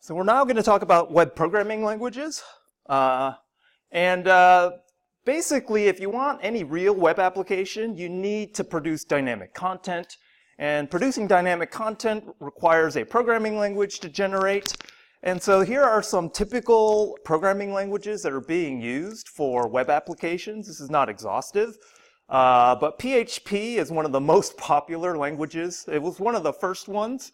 So we're now going to talk about web programming languages. Basically, if you want any real web application, you need to produce dynamic content. And producing dynamic content requires a programming language to generate. And so here are some typical programming languages that are being used for web applications. This is not exhaustive, but PHP is one of the most popular languages. It was one of the first ones.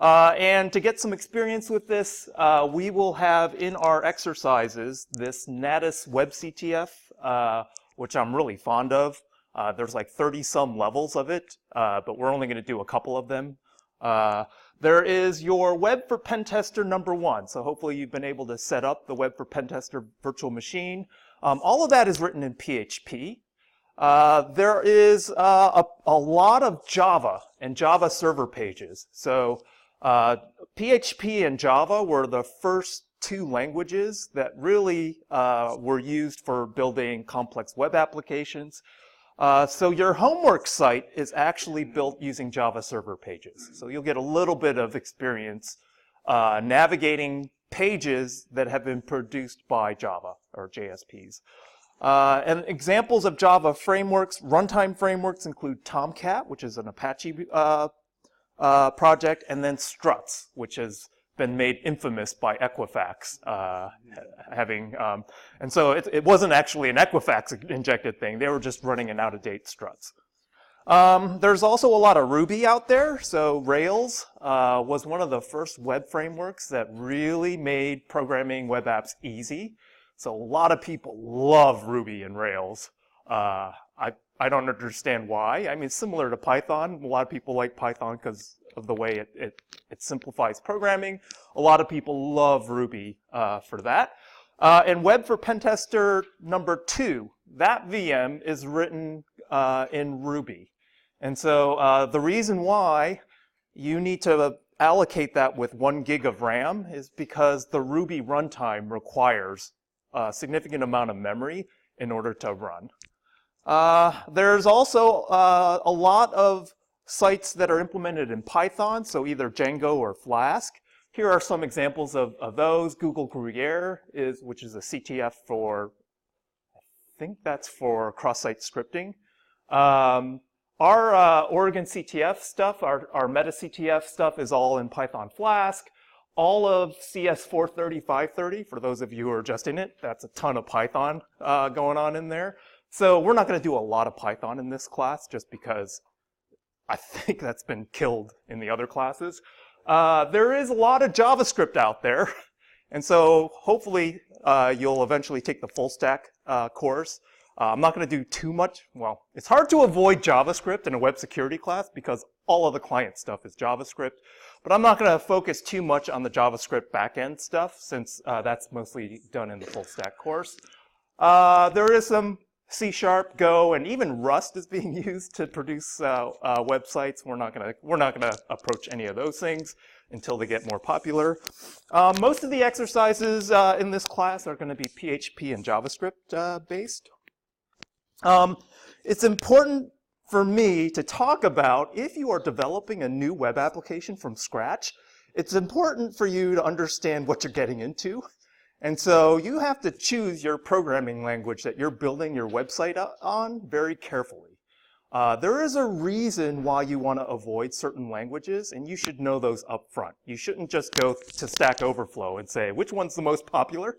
And to get some experience with this, we will have in our exercises this Natus WebCTF, which I'm really fond of. There's like 30-some levels of it, but we're only going to do a couple of them. There is your Web for Pentester #1. So hopefully you've been able to set up the Web for Pentester virtual machine. All of that is written in PHP. There is a lot of Java and Java server pages. So PHP and Java were the first two languages that really were used for building complex web applications. So your homework site is actually built using Java server pages. So you'll get a little bit of experience navigating pages that have been produced by Java or JSPs. And examples of Java frameworks, runtime frameworks include Tomcat, which is an Apache project, and then Struts, which has been made infamous by Equifax and so it wasn't actually an Equifax injected thing. They were just running an out-of-date Struts. There's also a lot of Ruby out there. So Rails was one of the first web frameworks that really made programming web apps easy. So a lot of people love Ruby and Rails. I don't understand why. I mean, it's similar to Python. A lot of people like Python because of the way it simplifies programming. A lot of people love Ruby for that. And Web for Pentester #2, that VM is written in Ruby. And so the reason why you need to allocate that with 1 gig of RAM is because the Ruby runtime requires a significant amount of memory in order to run. There's also a lot of sites that are implemented in Python, so either Django or Flask. Here are some examples of those. Google Gruyere, which is a CTF for, I think that's for cross-site scripting. Our Oregon CTF stuff, our Meta CTF stuff is all in Python Flask. All of CS49530, for those of you who are just in it, that's a ton of Python going on in there. So we're not going to do a lot of Python in this class just because I think that's been killed in the other classes. There is a lot of JavaScript out there. And so hopefully you'll eventually take the full stack course. I'm not going to do too much. Well, it's hard to avoid JavaScript in a web security class because all of the client stuff is JavaScript. But I'm not going to focus too much on the JavaScript backend stuff since that's mostly done in the full stack course. There is some C#, Go, and even Rust is being used to produce websites. We're not gonna approach any of those things until they get more popular. Most of the exercises in this class are going to be PHP and JavaScript based. It's important for me to talk about if you are developing a new web application from scratch. It's important for you to understand what you're getting into. And so you have to choose your programming language that you're building your website on very carefully. There is a reason why you want to avoid certain languages, and you should know those up front. You shouldn't just go to Stack Overflow and say, which one's the most popular?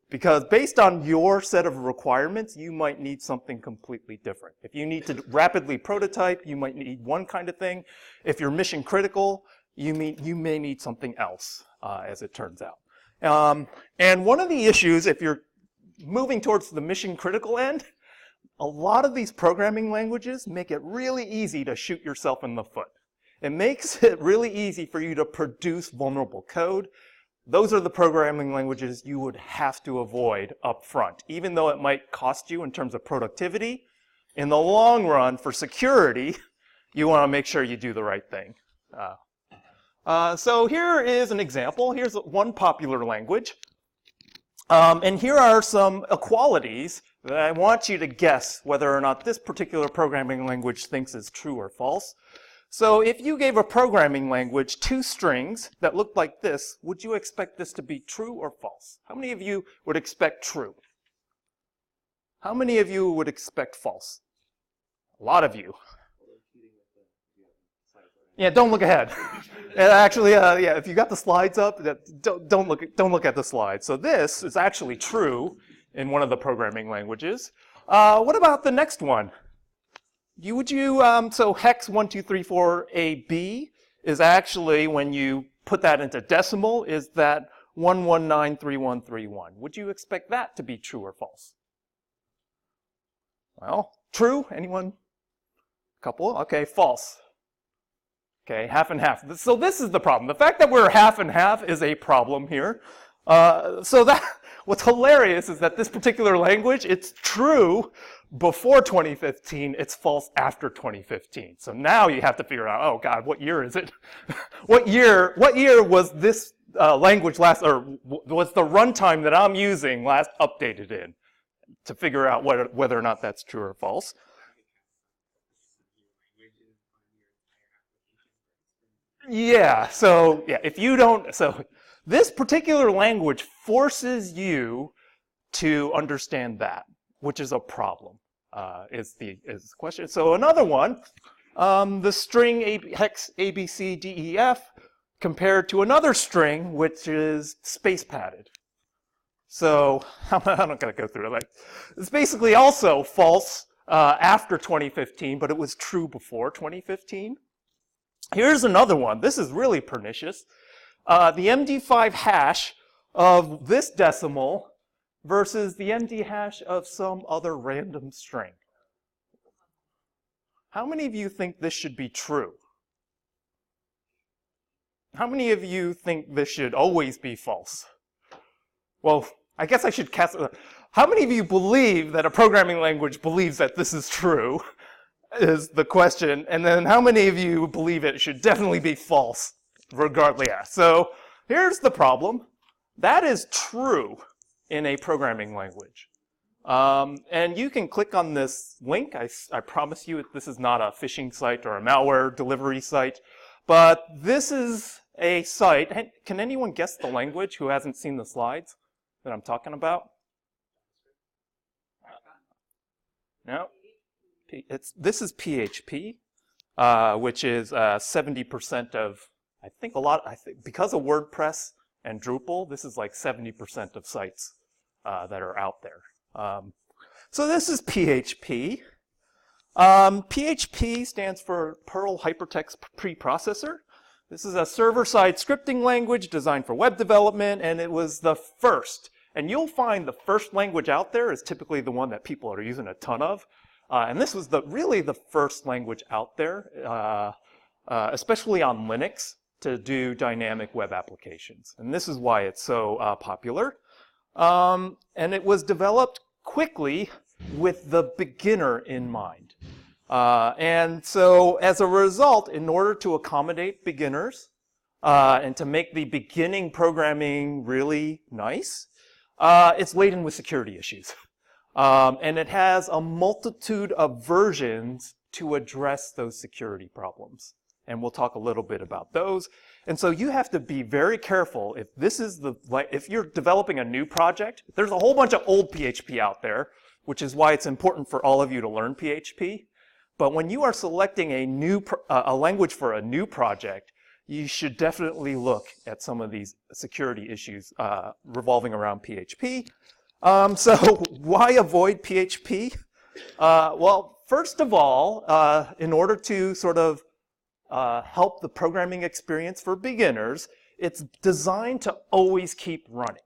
Because based on your set of requirements, you might need something completely different. If you need to rapidly prototype, you might need one kind of thing. If you're mission critical, you may need something else, as it turns out. And one of the issues, if you're moving towards the mission critical end, a lot of these programming languages make it really easy to shoot yourself in the foot. It makes it really easy for you to produce vulnerable code. Those are the programming languages you would have to avoid up front. Even though it might cost you in terms of productivity, in the long run, for security, you want to make sure you do the right thing. So here is an example. Here's one popular language. And here are some equalities that I want you to guess whether or not this particular programming language thinks is true or false. So if you gave a programming language 2 strings that looked like this, would you expect this to be true or false? How many of you would expect true? How many of you would expect false? A lot of you. Yeah, don't look ahead. Actually, yeah, if you got the slides up, don't look at the slides. So this is actually true in one of the programming languages. What about the next one? So hex 1234 AB is actually, when you put that into decimal, is that 1193131. Would you expect that to be true or false? Well, true. Anyone? Couple? Okay, false. Okay, half and half. So this is the problem. The fact that we're half and half is a problem here. What's hilarious is that this particular language, it's true before 2015, it's false after 2015. So now you have to figure out, oh God, what year is it? What year was this language last, or was the runtime that I'm using last updated in, to figure out whether or not that's true or false. Yeah, so yeah, if you don't, so this particular language forces you to understand that, which is a problem, is the question. So another one, the string hex ABCDEF compared to another string, which is space padded. So I'm not going to go through it. Like, it's basically also false after 2015, but it was true before 2015. Here's another one. This is really pernicious. The MD5 hash of this decimal versus the MD hash of some other random string. How many of you think this should be true? How many of you think this should always be false? Well, I guess I should cast. How many of you believe that a programming language believes that this is true? Is the question. And then how many of you believe it should definitely be false, regardless? Yeah. So here's the problem. That is true in a programming language. And you can click on this link. I promise you this is not a phishing site or a malware delivery site, but this is a site. Can anyone guess the language who hasn't seen the slides that I'm talking about? No. This is PHP, which is 70% of, I think because of WordPress and Drupal, this is like 70% of sites that are out there. So this is PHP. PHP stands for Perl Hypertext Preprocessor. This is a server-side scripting language designed for web development, and it was the first. And you'll find the first language out there is typically the one that people are using a ton of. And this was really the first language out there, especially on Linux, to do dynamic web applications. And this is why it's so popular. And it was developed quickly with the beginner in mind. And so as a result, in order to accommodate beginners and to make the beginning programming really nice, it's laden with security issues. And it has a multitude of versions to address those security problems. And we'll talk a little bit about those. And so you have to be very careful if you're developing a new project. There's a whole bunch of old PHP out there, which is why it's important for all of you to learn PHP. But when you are selecting a language for a new project, you should definitely look at some of these security issues revolving around PHP. So why avoid PHP? Well, first of all, in order to sort of help the programming experience for beginners, it's designed to always keep running.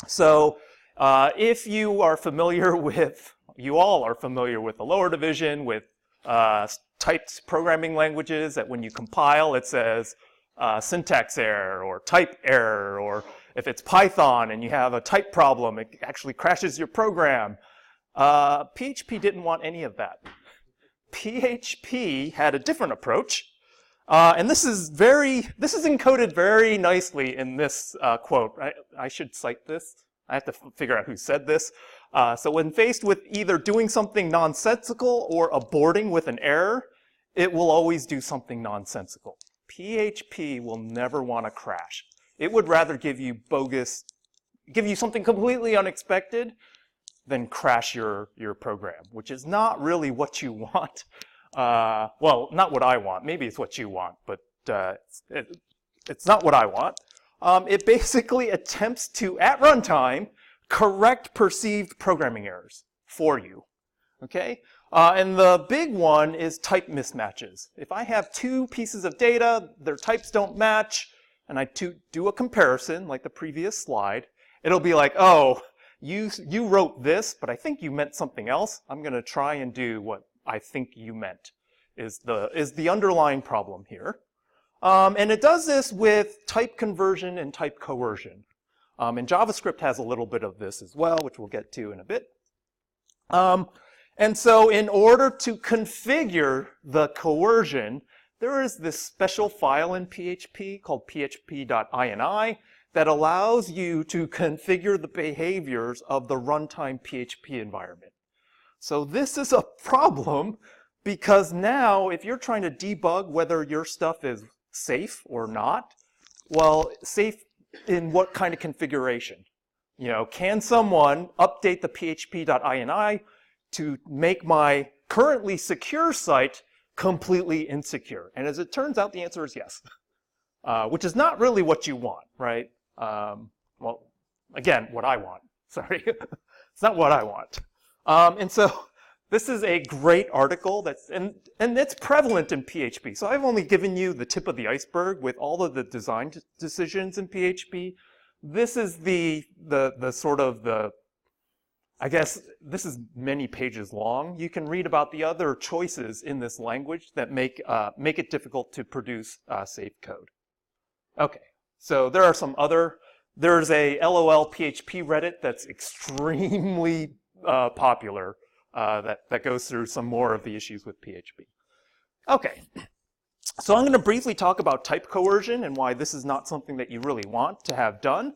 So if you are familiar with, you all are familiar with the lower division, with typed programming languages, that when you compile it says syntax error or type error, or if it's Python and you have a type problem, it actually crashes your program. PHP didn't want any of that. PHP had a different approach, and this is encoded very nicely in this quote. I should cite this. I have to figure out who said this. So when faced with either doing something nonsensical or aborting with an error, it will always do something nonsensical. PHP will never want to crash. It would rather give you something completely unexpected than crash your program, which is not really what you want. Well, not what I want. Maybe it's what you want, but it's not what I want. It basically attempts to, at runtime, correct perceived programming errors for you. Okay? And the big one is type mismatches. If I have two pieces of data, their types don't match, and I do a comparison, like the previous slide, it'll be like, oh, you wrote this, but I think you meant something else. I'm going to try and do what I think you meant, is the underlying problem here. And it does this with type conversion and type coercion. And JavaScript has a little bit of this as well, which we'll get to in a bit. And so in order to configure the coercion, there is this special file in PHP called php.ini that allows you to configure the behaviors of the runtime PHP environment. So this is a problem because now if you're trying to debug whether your stuff is safe or not, well, safe in what kind of configuration? You know, can someone update the php.ini to make my currently secure site completely insecure? And as it turns out, the answer is yes, which is not really what you want, right? Well, again, what I want. Sorry, it's not what I want. And so this is a great article that's, and it's prevalent in PHP. So I've only given you the tip of the iceberg with all of the design decisions in PHP. This is the sort of the, I guess this is many pages long. You can read about the other choices in this language that make it difficult to produce safe code. Okay, so there are some other, there's a LOL PHP Reddit that's extremely popular that goes through some more of the issues with PHP. Okay, so I'm going to briefly talk about type coercion and why this is not something that you really want to have done.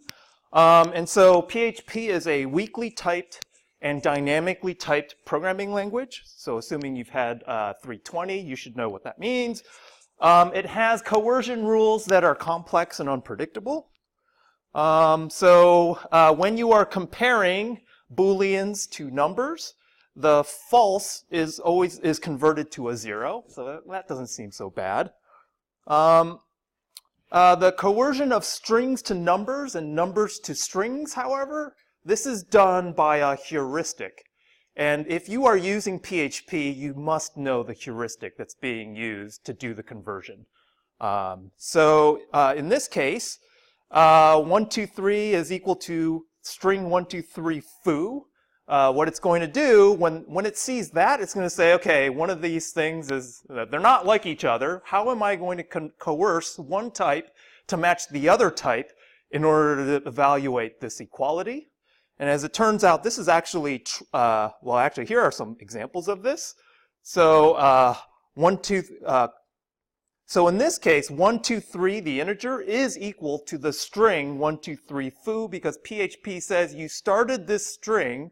And so PHP is a weakly typed and dynamically typed programming language. So assuming you've had 320, you should know what that means. It has coercion rules that are complex and unpredictable. So when you are comparing Booleans to numbers, the false is always converted to a 0. So that doesn't seem so bad. The coercion of strings to numbers and numbers to strings, however, this is done by a heuristic. And if you are using PHP, you must know the heuristic that's being used to do the conversion. So in this case, 123 is equal to string 123 foo. What it's going to do, when it sees that, it's going to say, okay, one of these things is, they're not like each other. How am I going to coerce one type to match the other type in order to evaluate this equality? And as it turns out, this is actually, well, actually, here are some examples of this. So, so in this case, 123, the integer, is equal to the string 123 foo because PHP says you started this string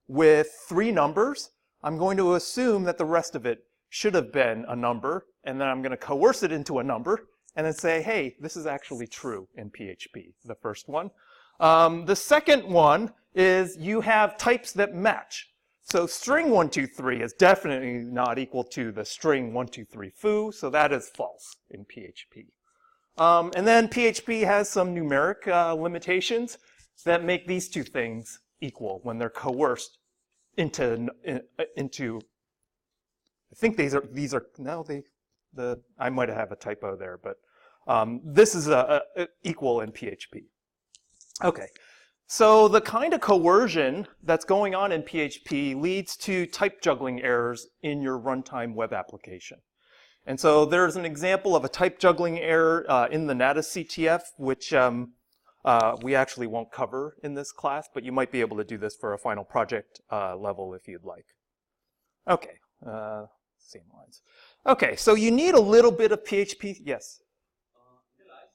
with 3 numbers. I'm going to assume that the rest of it should have been a number, and then I'm going to coerce it into a number, and then say, hey, this is actually true in PHP, the first one. The second one is you have types that match. So string 123 is definitely not equal to the string 123 foo, so that is false in PHP. And then PHP has some numeric limitations that make these two things equal when they're coerced into I think these are no, I might have a typo there, but this is equal in PHP. Okay, so the kind of coercion that's going on in PHP leads to type juggling errors in your runtime web application. And so there's an example of a type juggling error in the NATA-CTF, which we actually won't cover in this class, but you might be able to do this for a final project level if you'd like. Okay, same lines. Okay, so you need a little bit of PHP. Yes? In the last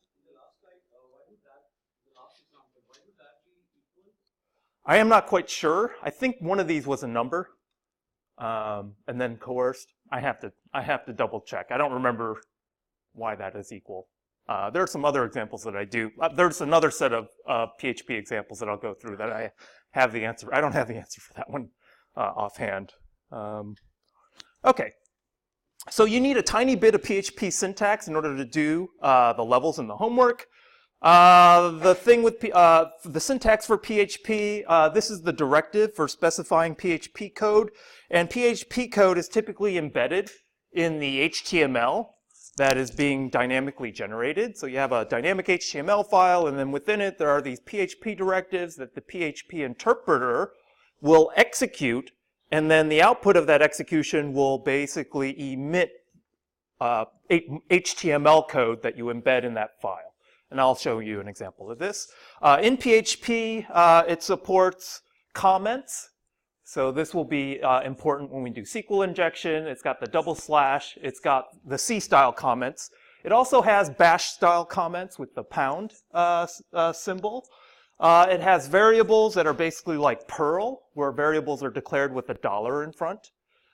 slide, why would that, the last example, why would that be equal? I am not quite sure. I think one of these was a number and then coerced. I have to double check. I don't remember why that is equal. There are some other examples that I do. There's another set of PHP examples that I'll go through that I have the answer. I don't have the answer for that one offhand. Okay. So you need a tiny bit of PHP syntax in order to do the levels in the homework. The thing with the syntax for PHP, this is the directive for specifying PHP code. And PHP code is typically embedded in the HTML that is being dynamically generated. So you have a dynamic HTML file, and then within it there are these PHP directives that the PHP interpreter will execute, and then the output of that execution will basically emit HTML code that you embed in that file. And I'll show you an example of this. In PHP, it supports comments. So this will be important when we do SQL injection. It's got the double slash. It's got the C-style comments. It also has bash-style comments with the pound symbol. It has variables that are basically like Perl, where variables are declared with a $ in front.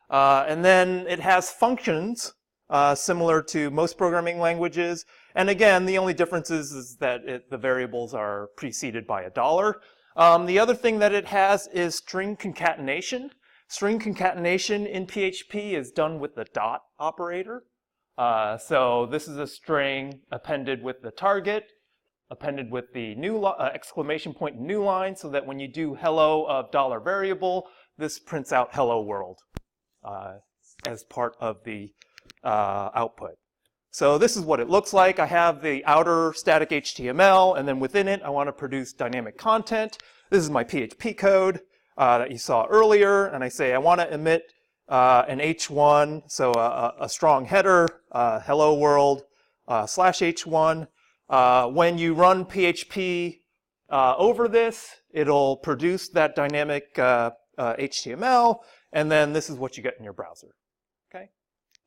And then it has functions, similar to most programming languages. And again, the only difference is that the variables are preceded by a $. The other thing that it has is string concatenation. String concatenation in PHP is done with the dot operator. So this is a string appended with the target, appended with the new exclamation point new line, so that when you do hello of $variable, this prints out hello world as part of the output. So this is what it looks like. I have the outer static HTML, and then within it, I want to produce dynamic content. This is my PHP code that you saw earlier, and I say I want to emit an H1, so a strong header, hello world, /H1. When you run PHP over this, it'll produce that dynamic HTML, and then this is what you get in your browser. Okay?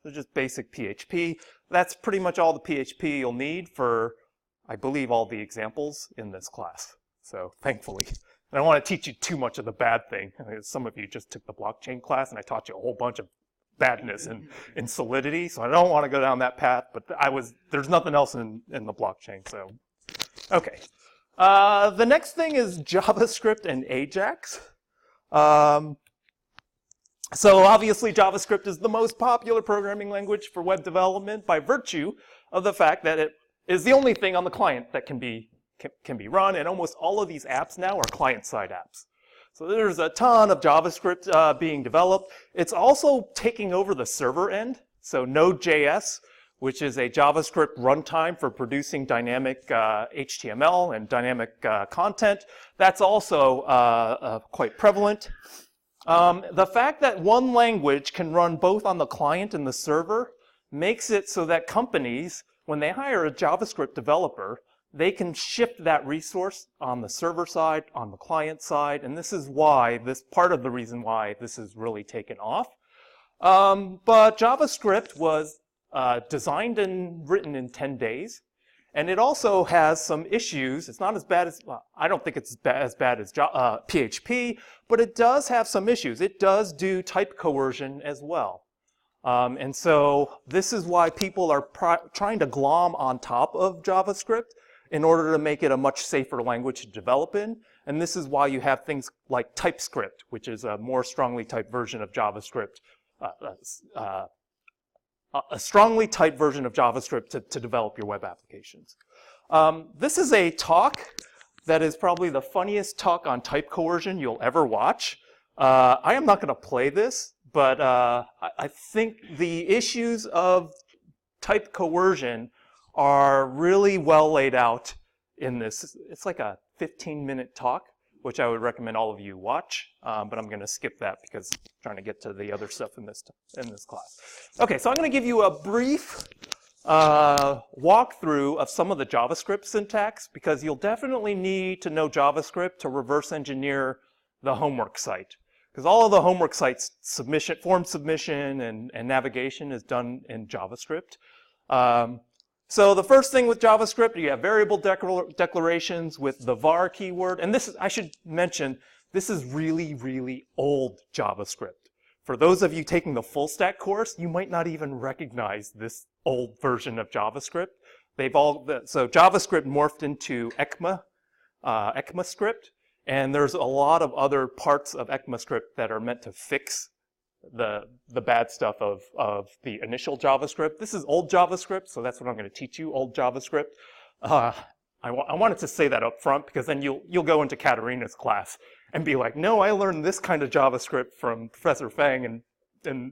So just basic PHP. That's pretty much all the PHP you'll need for, I believe, all the examples in this class. So thankfully. I don't want to teach you too much of the bad thing. Some of you just took the blockchain class and I taught you a whole bunch of badness in Solidity, so I don't want to go down that path, but there's nothing else in the blockchain, so. Okay. The next thing is JavaScript and Ajax. So obviously JavaScript is the most popular programming language for web development by virtue of the fact that it is the only thing on the client that can be run, and almost all of these apps now are client-side apps. So there's a ton of JavaScript being developed. It's also taking over the server end. So Node.js, which is a JavaScript runtime for producing dynamic HTML and dynamic content, that's also quite prevalent. The fact that one language can run both on the client and the server makes it so that companies, when they hire a JavaScript developer, they can shift that resource on the server side, on the client side, and this is why, part of the reason why this is really taken off. But JavaScript was designed and written in 10 days, and it also has some issues. It's not as bad as, I don't think it's as bad as PHP, but it does have some issues. It does do type coercion as well. And so this is why people are trying to glom on top of JavaScript in order to make it a much safer language to develop in. And this is why you have things like TypeScript, which is a more strongly typed version of JavaScript, a strongly typed version of JavaScript to develop your web applications. This is a talk that is probably the funniest talk on type coercion you'll ever watch. I am not going to play this, but I think the issues of type coercion are really well laid out in this. It's like a 15-minute talk, which I would recommend all of you watch, but I'm going to skip that because I'm trying to get to the other stuff in this class. Okay, so I'm going to give you a brief walkthrough of some of the JavaScript syntax, because you'll definitely need to know JavaScript to reverse engineer the homework site. Because all of the homework sites form submission and navigation is done in JavaScript. So the first thing with JavaScript, you have variable declarations with the var keyword. And this is, I should mention, this is really, really old JavaScript. For those of you taking the full stack course, you might not even recognize this old version of JavaScript. So JavaScript morphed into ECMAScript, and there's a lot of other parts of ECMAScript that are meant to fix the bad stuff of the initial JavaScript. This is old JavaScript, so that's what I'm going to teach you, old JavaScript. I wanted to say that up front because then you'll go into Katarina's class and be like, no, I learned this kind of JavaScript from Professor Fang, and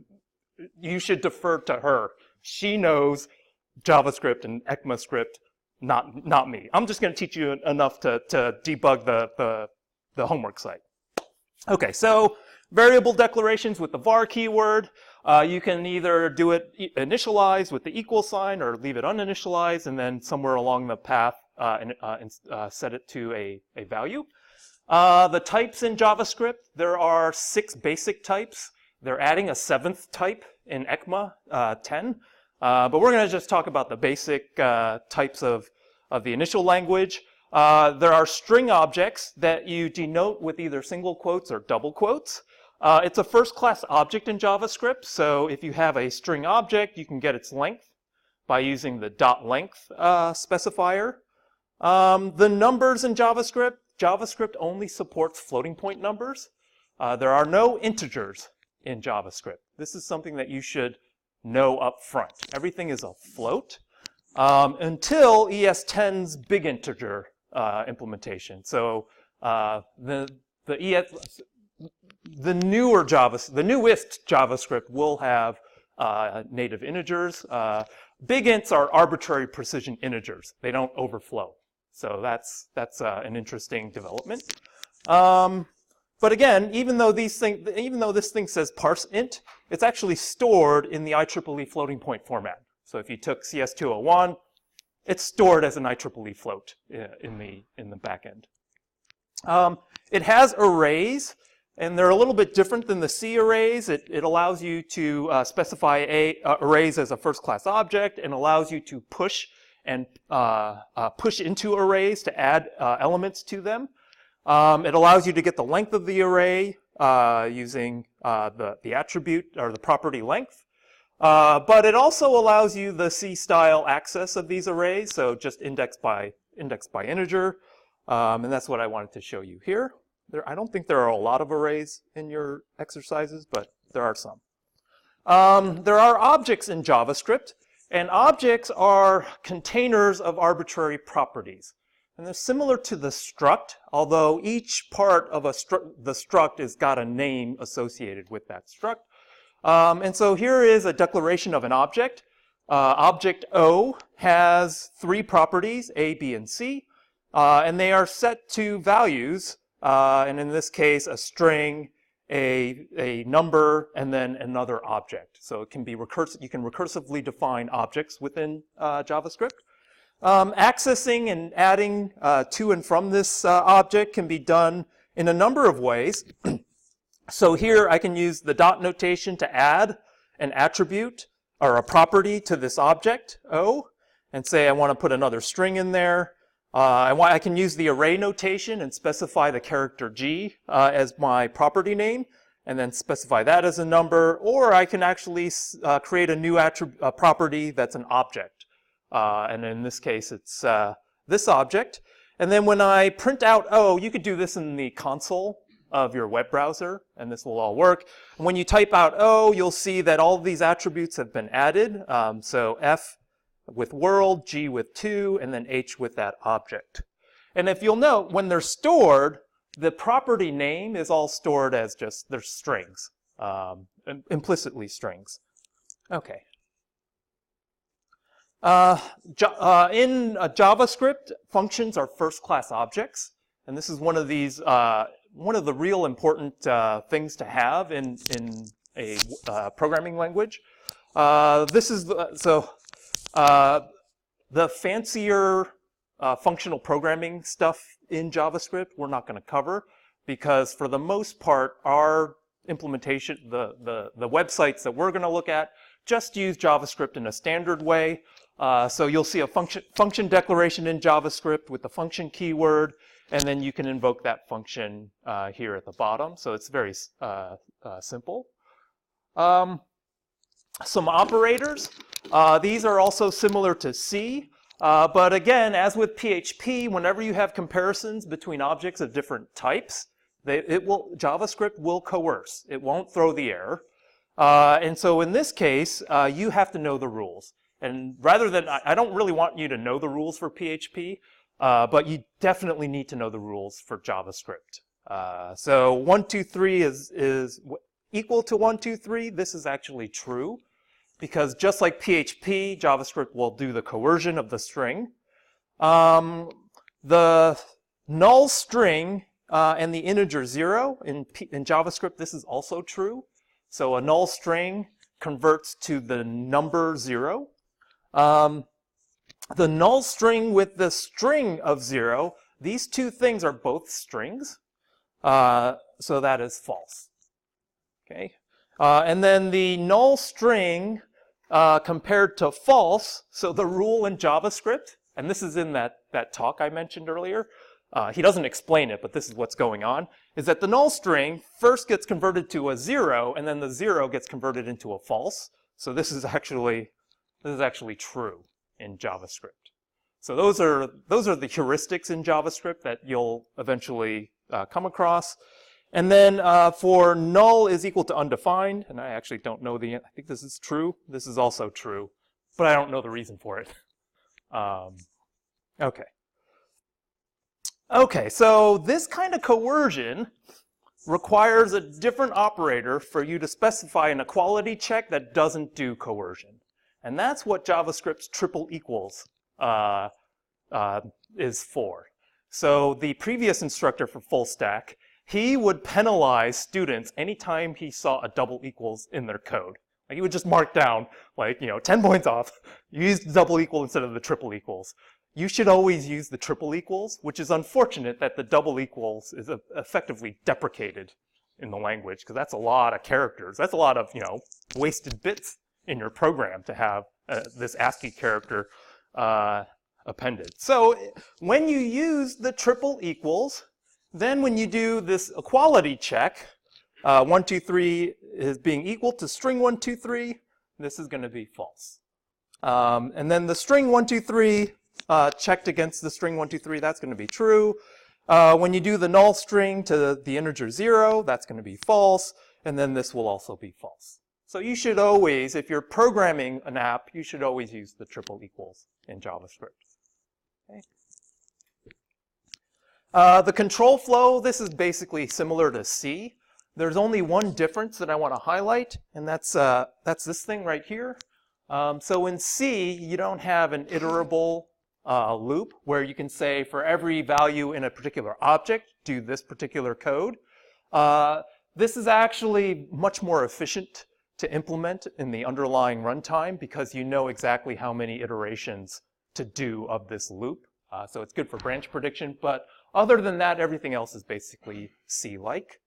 you should defer to her. She knows JavaScript and ECMAScript, not me. I'm just going to teach you enough to debug the homework site. Okay, so variable declarations with the var keyword. You can either do it initialized with the equal sign or leave it uninitialized, and then somewhere along the path set it to a value. The types in JavaScript, there are 6 basic types. They're adding a 7th type in ECMA 10. But we're going to just talk about the basic types of the initial language. There are string objects that you denote with either single quotes or double quotes. It's a first-class object in JavaScript, so if you have a string object, you can get its length by using the .length specifier. The numbers in JavaScript only supports floating point numbers. There are no integers in JavaScript. This is something that you should know up front. Everything is a float until ES10's big integer implementation. So the newest JavaScript will have native integers. Big ints are arbitrary precision integers. They don't overflow. So that's an interesting development. But again, even though this thing says parse int, it's actually stored in the IEEE floating point format. So if you took CS201, it's stored as an IEEE float in the back end. It has arrays, and they're a little bit different than the C arrays. It allows you to specify arrays as a first-class object, and allows you to push into arrays to add elements to them. It allows you to get the length of the array using the attribute or the property length. But it also allows you the C-style access of these arrays, so just index by integer. And that's what I wanted to show you here. I don't think there are a lot of arrays in your exercises, but there are some. There are objects in JavaScript, and objects are containers of arbitrary properties. And they're similar to the struct, although each part of the struct has got a name associated with that struct. And so here is a declaration of an object. Object O has 3 properties, A, B, and C, and they are set to values, and in this case, a string, a number, and then another object. So it can be you can recursively define objects within JavaScript. Accessing and adding to and from this object can be done in a number of ways. So here I can use the dot notation to add an attribute or a property to this object, O, and say I want to put another string in there. I can use the array notation and specify the character G as my property name, and then specify that as a number, or I can actually create a new property that's an object. And in this case, it's this object. And then when I print out O, you could do this in the console of your web browser, and this will all work. And when you type out O, you'll see that all of these attributes have been added. So F with world, G with 2, and then H with that object. And if you'll note, when they're stored, the property name is all stored as just, they're strings, implicitly strings. Okay. In JavaScript, functions are first-class objects, and this is one of these, one of the real important things to have in a programming language. This is the fancier functional programming stuff in JavaScript we're not going to cover, because for the most part, our implementation, the websites that we're going to look at, just use JavaScript in a standard way. So you'll see a function declaration in JavaScript with the function keyword, and then you can invoke that function here at the bottom. So it's very simple. Some operators. These are also similar to C, but again, as with PHP, whenever you have comparisons between objects of different types, JavaScript will coerce. It won't throw the error. And so in this case, you have to know the rules. And rather than, I don't really want you to know the rules for PHP, but you definitely need to know the rules for JavaScript. So 1, 2, 3 is equal to 1, 2, 3. This is actually true, because just like PHP, JavaScript will do the coercion of the string. The null string and the integer 0 in JavaScript, this is also true. So a null string converts to the number 0. The null string with the string of 0, these two things are both strings. So that is false. Okay. And then the null string compared to false, so the rule in JavaScript, and this is in that talk I mentioned earlier, he doesn't explain it, but this is what's going on, is that the null string first gets converted to a 0, and then the 0 gets converted into a false. So this is actually true in JavaScript. So those are the heuristics in JavaScript that you'll eventually come across. And then for null is equal to undefined, and I actually don't know I think this is true. This is also true, but I don't know the reason for it. Okay. Okay, so this kind of coercion requires a different operator for you to specify an equality check that doesn't do coercion. And that's what JavaScript's triple equals is for. So the previous instructor for full stack, he would penalize students anytime he saw a double equals in their code. Like he would just mark down, 10 points off. You used the double equal instead of the triple equals. You should always use the triple equals, which is unfortunate that the double equals is effectively deprecated in the language, because that's a lot of characters. That's a lot of, wasted bits in your program to have this ASCII character appended. So when you use the triple equals, then when you do this equality check, 1, 2, 3 is being equal to string 1, 2, 3, this is going to be false. And then the string 1, 2, 3 checked against the string 1, 2, 3, that's going to be true. When you do the null string to the integer 0, that's going to be false. And then this will also be false. So you should always, if you're programming an app, you should always use the triple equals in JavaScript. Okay. The control flow, this is basically similar to C. There's only one difference that I want to highlight, and that's this thing right here. So in C, you don't have an iterable loop where you can say for every value in a particular object, do this particular code. This is actually much more efficient to implement in the underlying runtime because you know exactly how many iterations to do of this loop. So it's good for branch prediction, but other than that, everything else is basically C-like.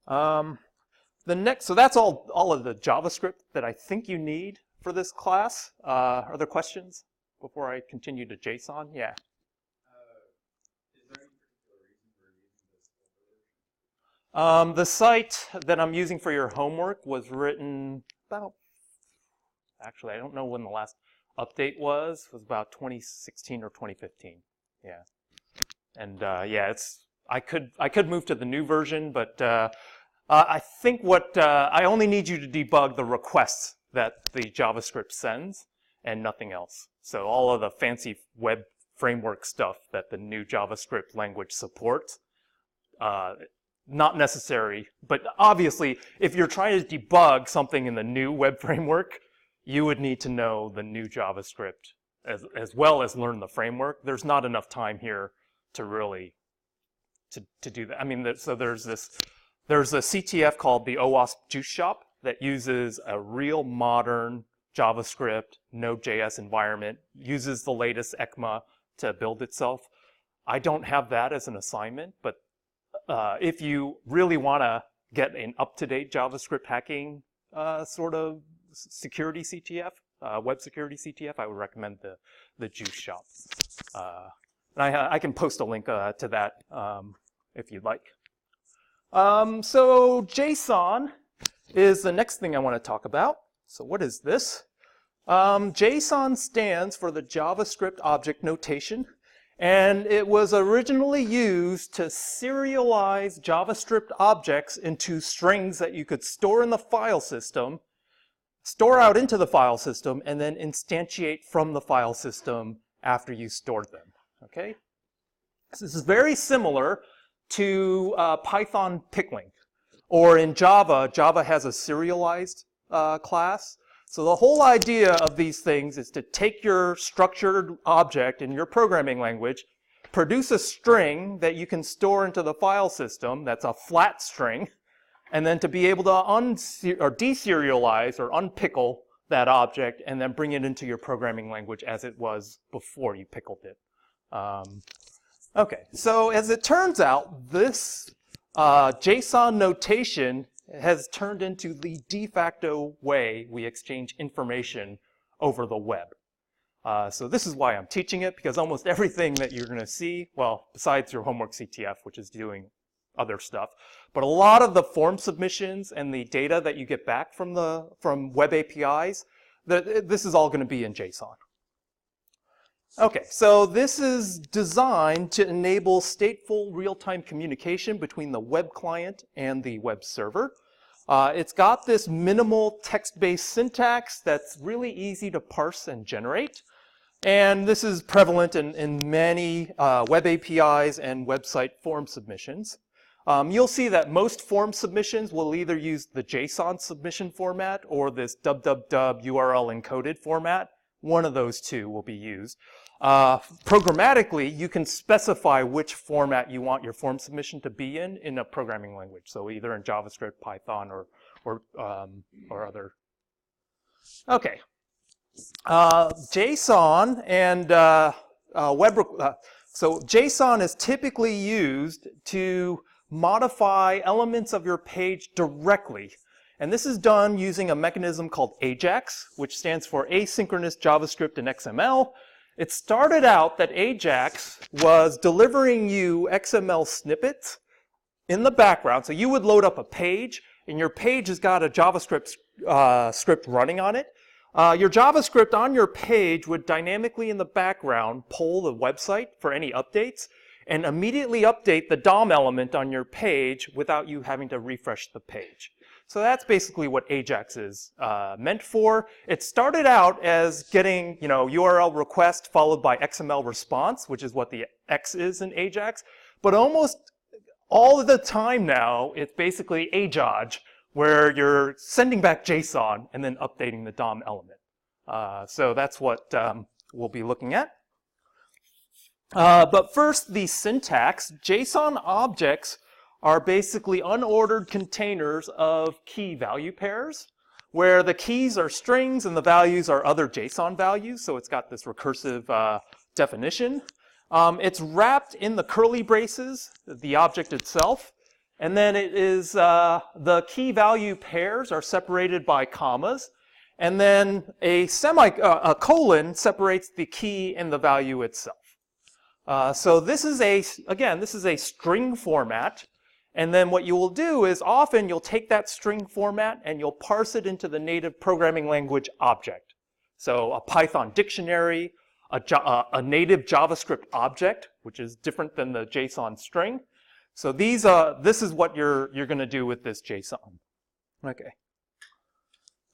So that's all of the JavaScript that I think you need for this class. Are there questions before I continue to JSON? Yeah. Is there any particular reason for using this older version? The site that I'm using for your homework was written about, actually, I don't know when the last update was about 2016 or 2015. Yeah. And yeah, I could move to the new version, but I think I only need you to debug the requests that the JavaScript sends and nothing else. So all of the fancy web framework stuff that the new JavaScript language supports, not necessary. But obviously, if you're trying to debug something in the new web framework, you would need to know the new JavaScript as well as learn the framework. There's not enough time here to really to do that. I mean, so there's a CTF called the OWASP Juice Shop that uses a real modern JavaScript Node.js environment, uses the latest ECMA to build itself. I don't have that as an assignment, but if you really want to get an up-to-date JavaScript hacking sort of security CTF, web security CTF, I would recommend the Juice Shop. And I can post a link to that if you'd like. So JSON is the next thing I want to talk about. So what is this? JSON stands for the JavaScript Object Notation, and it was originally used to serialize JavaScript objects into strings that you could store in the file system, store out into the file system, and then instantiate from the file system after you stored them. Okay? So this is very similar to Python pickling. Or in Java, Java has a serialized class. So the whole idea of these things is to take your structured object in your programming language, produce a string that you can store into the file system, that's a flat string, and then to be able to deserialize or unpickle that object and then bring it into your programming language as it was before you pickled it. Okay, so as it turns out, this JSON notation has turned into the de facto way we exchange information over the web. So this is why I'm teaching it, because almost everything that you're going to see, well, besides your homework CTF, which is doing other stuff, but a lot of the form submissions and the data that you get back from web APIs, this is all going to be in JSON. Okay, so this is designed to enable stateful real-time communication between the web client and the web server. It's got this minimal text-based syntax that's really easy to parse and generate. And this is prevalent in many web APIs and website form submissions. You'll see that most form submissions will either use the JSON submission format or this www URL encoded format. One of those two will be used. Programmatically, you can specify which format you want your form submission to be in a programming language. So either in JavaScript, Python, or other. Okay. JSON and so JSON is typically used to modify elements of your page directly. And this is done using a mechanism called AJAX, which stands for Asynchronous JavaScript and XML. It started out that AJAX was delivering you XML snippets in the background. So you would load up a page, and your page has got a JavaScript script running on it. Your JavaScript on your page would dynamically in the background poll the website for any updates and immediately update the DOM element on your page without you having to refresh the page. So that's basically what AJAX is meant for. It started out as getting, URL request followed by XML response, which is what the X is in AJAX. But almost all of the time now, it's basically AJOJ, where you're sending back JSON and then updating the DOM element. So that's what we'll be looking at. But first, the syntax. JSON objects are basically unordered containers of key-value pairs, where the keys are strings and the values are other JSON values, so it's got this recursive definition. It's wrapped in the curly braces, the object itself, and then it is the key-value pairs are separated by commas, and then a colon separates the key and the value itself. So this is a string format. And then what you will do is often you'll take that string format and you'll parse it into the native programming language object. So a Python dictionary, a native JavaScript object, which is different than the JSON string. So this is what you're going to do with this JSON. Okay.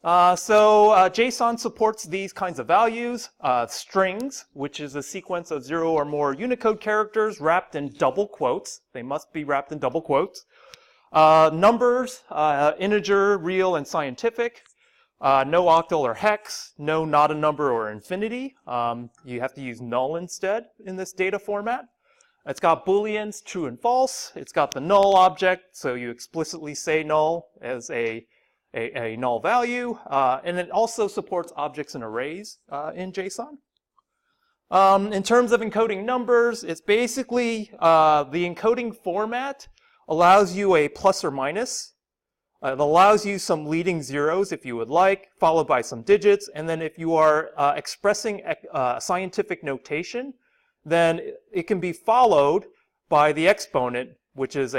JSON supports these kinds of values. Strings, which is a sequence of 0 or more Unicode characters wrapped in double quotes. They must be wrapped in double quotes. Numbers, integer, real, and scientific. No octal or hex. No not a number or infinity. You have to use null instead in this data format. It's got booleans, true and false. It's got the null object, so you explicitly say null as a null value, and it also supports objects and arrays in JSON. In terms of encoding numbers, it's basically the encoding format allows you a plus or minus. It allows you some leading zeros if you would like, followed by some digits, and then if you are expressing scientific notation, then it can be followed by the exponent which is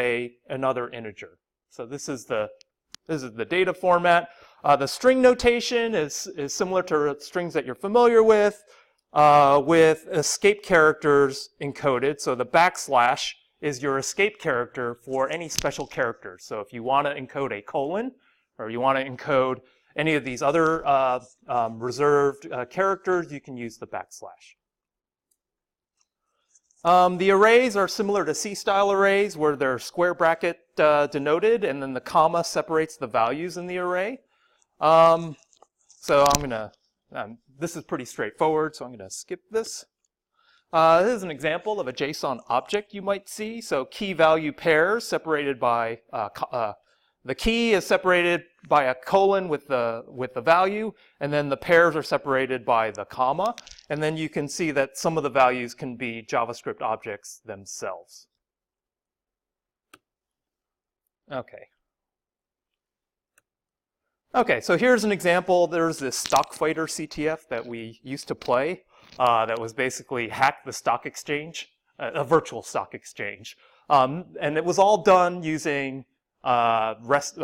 another integer. So this is the data format. The string notation is similar to strings that you're familiar with escape characters encoded. So the backslash is your escape character for any special characters. So if you want to encode a colon, or you want to encode any of these other reserved characters, you can use the backslash. The arrays are similar to C-style arrays, where they're square bracket denoted, and then the comma separates the values in the array. So I'm gonna, this is pretty straightforward, so I'm gonna skip this. This is an example of a JSON object you might see. So key value pairs separated by, the key is separated by a colon with the value, and then the pairs are separated by the comma. And then you can see that some of the values can be JavaScript objects themselves. Okay. Okay, so here's an example. There's this stock fighter CTF that we used to play that was basically hack the stock exchange, a virtual stock exchange. And it was all done using AJAX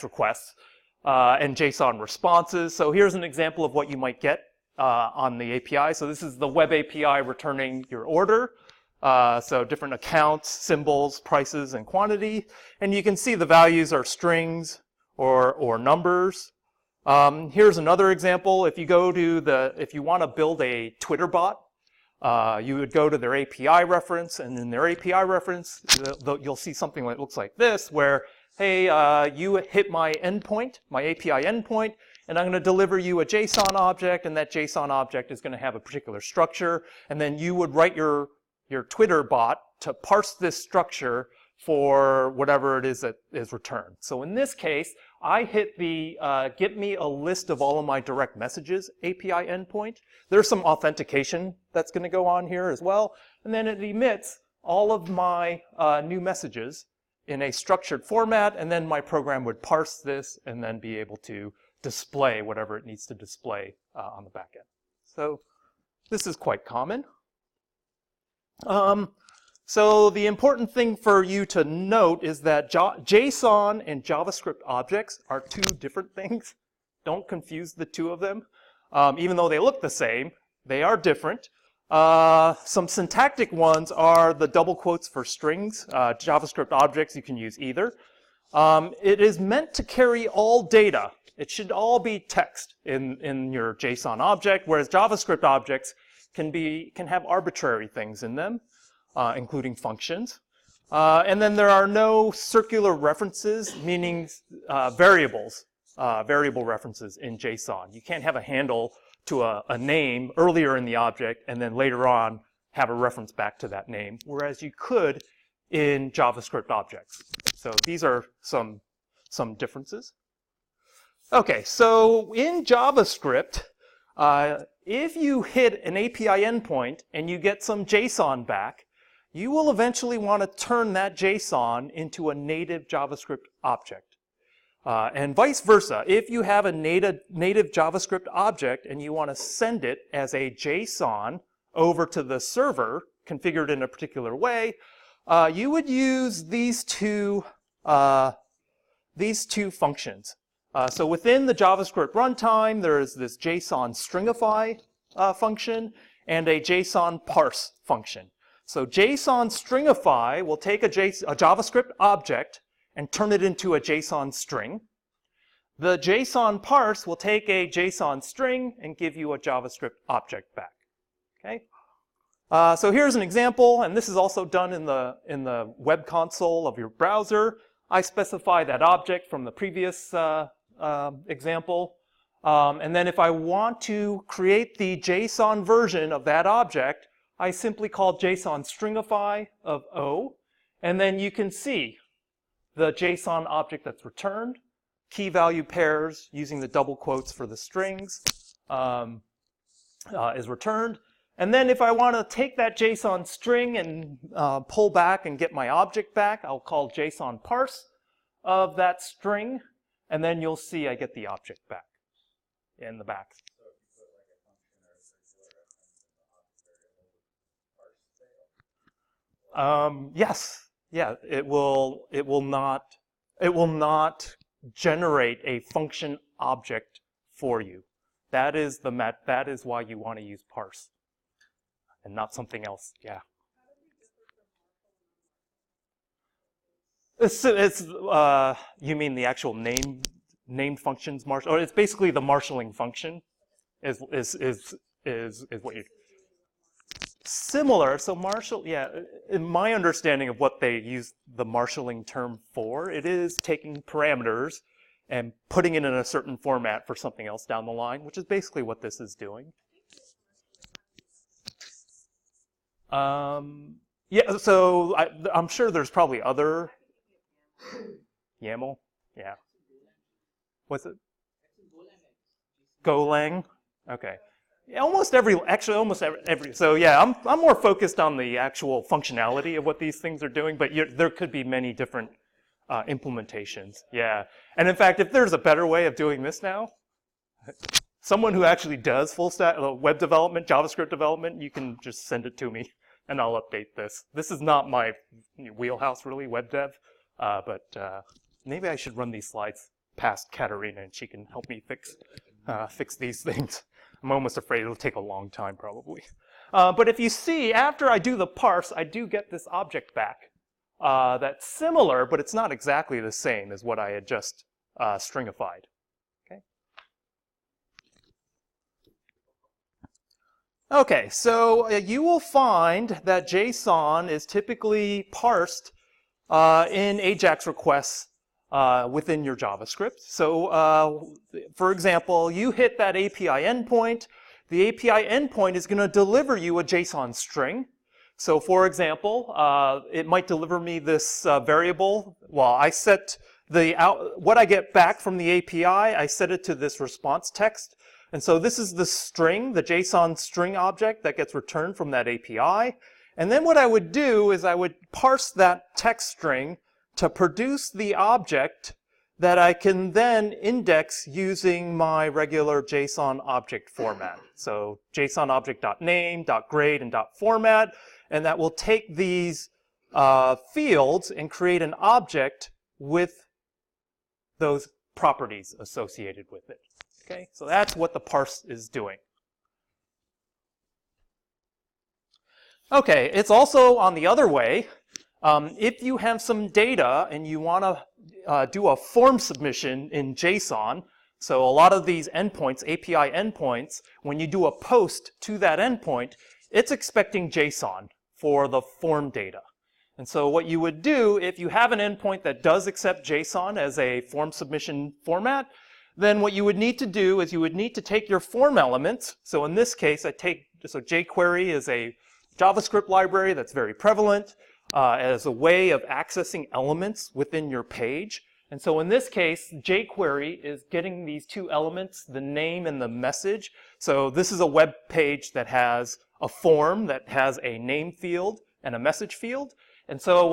requests and JSON responses. So here's an example of what you might get on the API. So this is the web API returning your order. So different accounts, symbols, prices, and quantity. And you can see the values are strings or numbers. Here's another example. If you want to build a Twitter bot, you would go to their API reference, and in their API reference, you'll see something that looks like this, where, hey, you hit my endpoint, my API endpoint, and I'm going to deliver you a JSON object, and that JSON object is going to have a particular structure, and then you would write your Twitter bot to parse this structure for whatever it is that is returned. So in this case, I hit the get me a list of all of my direct messages API endpoint. There's some authentication that's going to go on here as well. And then it emits all of my new messages in a structured format, and then my program would parse this and then be able to display whatever it needs to display on the back end. So this is quite common. So the important thing for you to note is that JSON and JavaScript objects are two different things. Don't confuse the two of them. Even though they look the same, they are different. Some syntactic ones are the double quotes for strings. JavaScript objects, you can use either. It is meant to carry all data. It should all be text in your JSON object, whereas JavaScript objects can have arbitrary things in them, including functions. And then there are no circular references, meaning variable references in JSON. You can't have a handle to a name earlier in the object and then later on have a reference back to that name, whereas you could in JavaScript objects. So these are some differences. Okay, so in JavaScript, if you hit an API endpoint and you get some JSON back, you will eventually want to turn that JSON into a native JavaScript object. And vice versa. If you have a native JavaScript object and you want to send it as a JSON over to the server, configured in a particular way, you would use these two functions. So within the JavaScript runtime, there is this JSON stringify function and a JSON parse function. So JSON stringify will take a JavaScript object and turn it into a JSON string. The JSON parse will take a JSON string and give you a JavaScript object back. Okay. So here's an example, and this is also done in the web console of your browser. I specify that object from the previous example. And then if I want to create the JSON version of that object, I simply call JSON stringify of O, and then you can see the JSON object that's returned, key value pairs using the double quotes for the strings is returned. And then if I want to take that JSON string and pull back and get my object back, I'll call JSON parse of that string, and then you'll see I get the object back in the back. Yes. Yeah. It will not generate a function object for you. That is why you want to use parse and not something else. Yeah. You mean the actual named functions marshal, or it's basically the marshalling function is what you similar. So marshal, yeah, in my understanding of what they use the marshalling term for, it is taking parameters and putting it in a certain format for something else down the line, which is basically what this is doing. Yeah, so I'm sure there's probably other YAML. Yeah. What's it? Golang. Okay. Yeah, almost every. So yeah, I'm more focused on the actual functionality of what these things are doing, but there could be many different implementations. Yeah, and in fact, if there's a better way of doing this now, someone who actually does full stack web development, JavaScript development, you can just send it to me, and I'll update this. This is not my wheelhouse, really, web dev, but maybe I should run these slides past Katerina, and she can help me fix these things. I'm almost afraid it'll take a long time, probably. But if you see, after I do the parse, I do get this object back that's similar, but it's not exactly the same as what I had just stringified. Okay. Okay, so you will find that JSON is typically parsed in AJAX requests within your JavaScript. So, for example, you hit that API endpoint. The API endpoint is going to deliver you a JSON string. So, for example, it might deliver me this variable. Well, I set what I get back from the API, I set it to this response text. And so this is the string, the JSON string object that gets returned from that API. And then what I would do is I would parse that text string to produce the object that I can then index using my regular JSON object format. So JSON object.name, .grade, and .format, and that will take these fields and create an object with those properties associated with it. Okay, so that's what the parse is doing. Okay, it's also on the other way. If you have some data and you want to do a form submission in JSON, so a lot of these endpoints, API endpoints, when you do a post to that endpoint, it's expecting JSON for the form data. And so what you would do, if you have an endpoint that does accept JSON as a form submission format, then what you would need to do is you would need to take your form elements. So in this case, so jQuery is a JavaScript library that's very prevalent as a way of accessing elements within your page. And so in this case, jQuery is getting these two elements, the name and the message. So this is a web page that has a form that has a name field and a message field. And so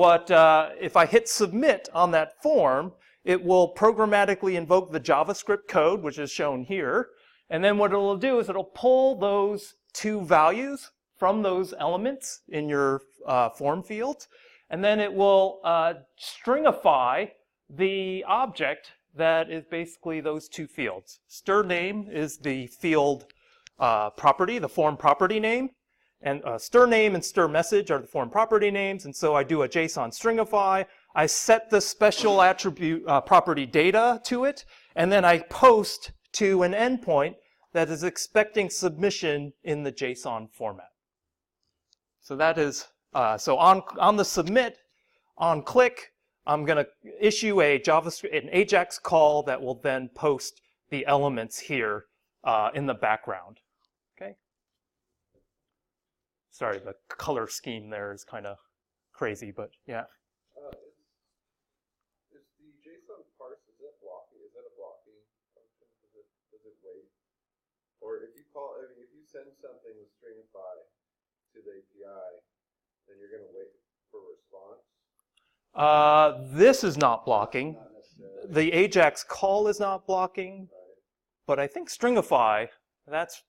if I hit submit on that form, it will programmatically invoke the JavaScript code, which is shown here. And then what it will do is it'll pull those two values from those elements in your form field. And then it will stringify the object that is basically those two fields. Stir name is the field property, the form property name. And stir name and stir message are the form property names. And so I do a JSON stringify. I set the special attribute property data to it, and then I post to an endpoint that is expecting submission in the JSON format. So that is, so on the submit, on click, I'm going to issue an AJAX call that will then post the elements here in the background. Okay. Sorry, the color scheme there is kind of crazy, but yeah. Or if you send something with stringify to the API, then you're going to wait for a response? This is not blocking. The AJAX call is not blocking, Right. but I think stringify, that's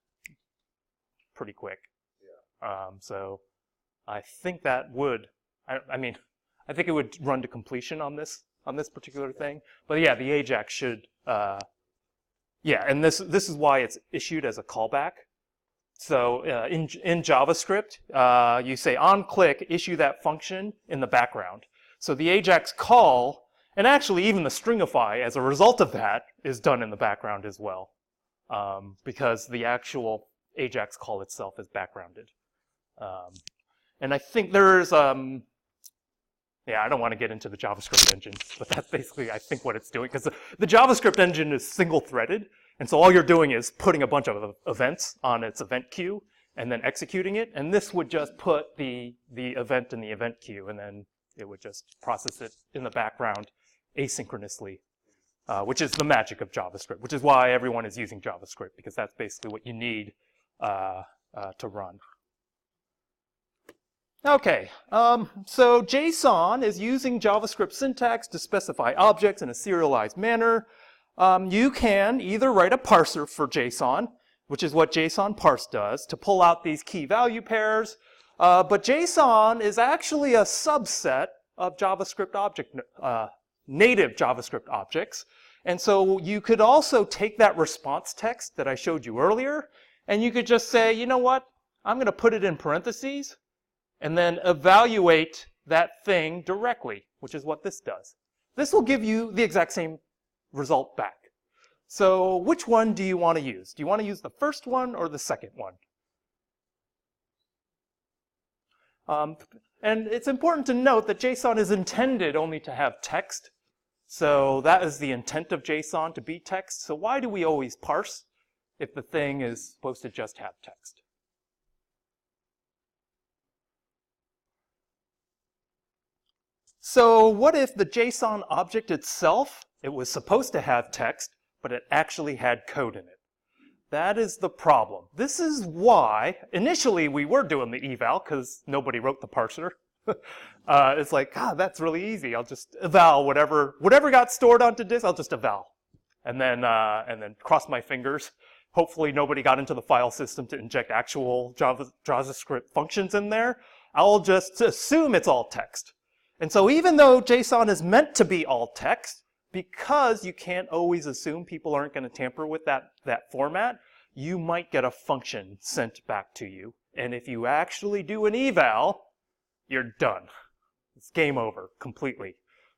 pretty quick. Yeah. So I think that would I mean, I think it would run to completion on this particular thing. But yeah, the AJAX should, yeah, and this is why it's issued as a callback. So in JavaScript, you say on click, issue that function in the background. So the AJAX call, and actually even the stringify as a result of that, is done in the background as well, because the actual AJAX call itself is backgrounded. And I think there's, yeah, I don't want to get into the JavaScript engine, but that's basically, I think, what it's doing. Because the JavaScript engine is single-threaded, and so all you're doing is putting a bunch of events on its event queue and then executing it. And this would just put the event in the event queue, and then it would just process it in the background asynchronously, which is the magic of JavaScript, which is why everyone is using JavaScript, because that's basically what you need to run. Okay, so JSON is using JavaScript syntax to specify objects in a serialized manner. You can either write a parser for JSON, which is what JSON parse does, to pull out these key value pairs. But JSON is actually a subset of JavaScript object, native JavaScript objects. And so you could also take that response text that I showed you earlier, and you could just say, you know what, I'm going to put it in parentheses, and then evaluate that thing directly, which is what this does. This will give you the exact same result back. So which one do you want to use? Do you want to use the first one or the second one? And it's important to note that JSON is intended only to have text. So that is the intent of JSON, to be text. So why do we always parse if the thing is supposed to just have text? So what if the JSON object itself, it was supposed to have text, but it actually had code in it? That is the problem. This is why, initially we were doing the eval, because nobody wrote the parser. It's like, God, that's really easy. I'll just eval whatever got stored onto disk, I'll just eval. And then cross my fingers. Hopefully nobody got into the file system to inject actual JavaScript functions in there. I'll just assume it's all text. And so even though JSON is meant to be all text, because you can't always assume people aren't going to tamper with that format, you might get a function sent back to you. And if you actually do an eval, you're done. It's game over completely.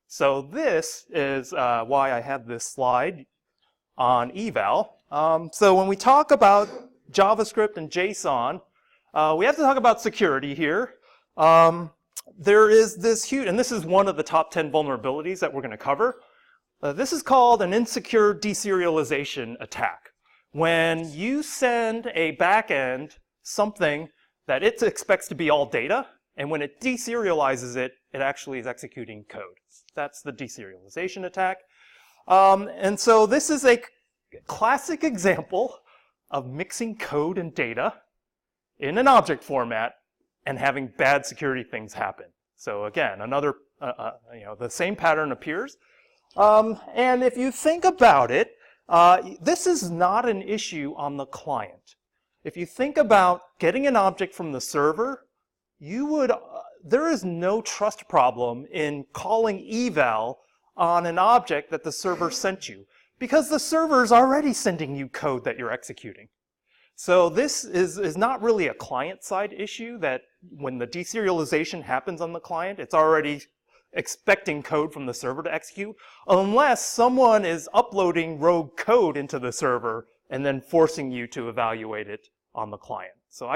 So this is why I have this slide on eval. So when we talk about JavaScript and JSON, we have to talk about security here. There is this huge, and this is one of the top 10 vulnerabilities that we're going to cover. This is called an insecure deserialization attack. When you send a backend something that it expects to be all data, and when it deserializes it, it actually is executing code. That's the deserialization attack. And so this is a classic example of mixing code and data in an object format and having bad security things happen. So again, another, the same pattern appears. And if you think about it, this is not an issue on the client. If you think about getting an object from the server, there is no trust problem in calling eval on an object that the server sent you, because the server is already sending you code that you're executing. So this is not really a client-side issue, that when the deserialization happens on the client, it's already expecting code from the server to execute, unless someone is uploading rogue code into the server and then forcing you to evaluate it on the client. So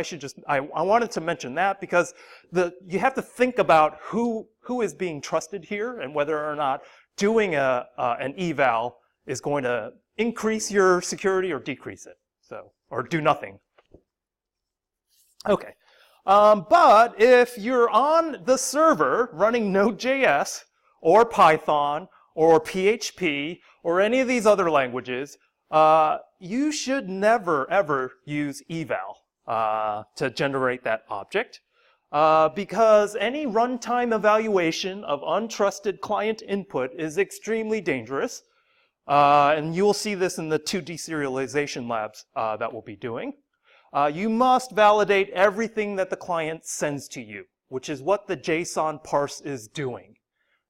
I wanted to mention that, because you have to think about who is being trusted here, and whether or not doing an eval is going to increase your security or decrease it. So, or do nothing. Okay. But if you're on the server running Node.js or Python or PHP or any of these other languages, you should never, ever use eval to generate that object, because any runtime evaluation of untrusted client input is extremely dangerous. And you will see this in the 2 deserialization labs that we'll be doing. You must validate everything that the client sends to you. which is what the JSON parse is doing.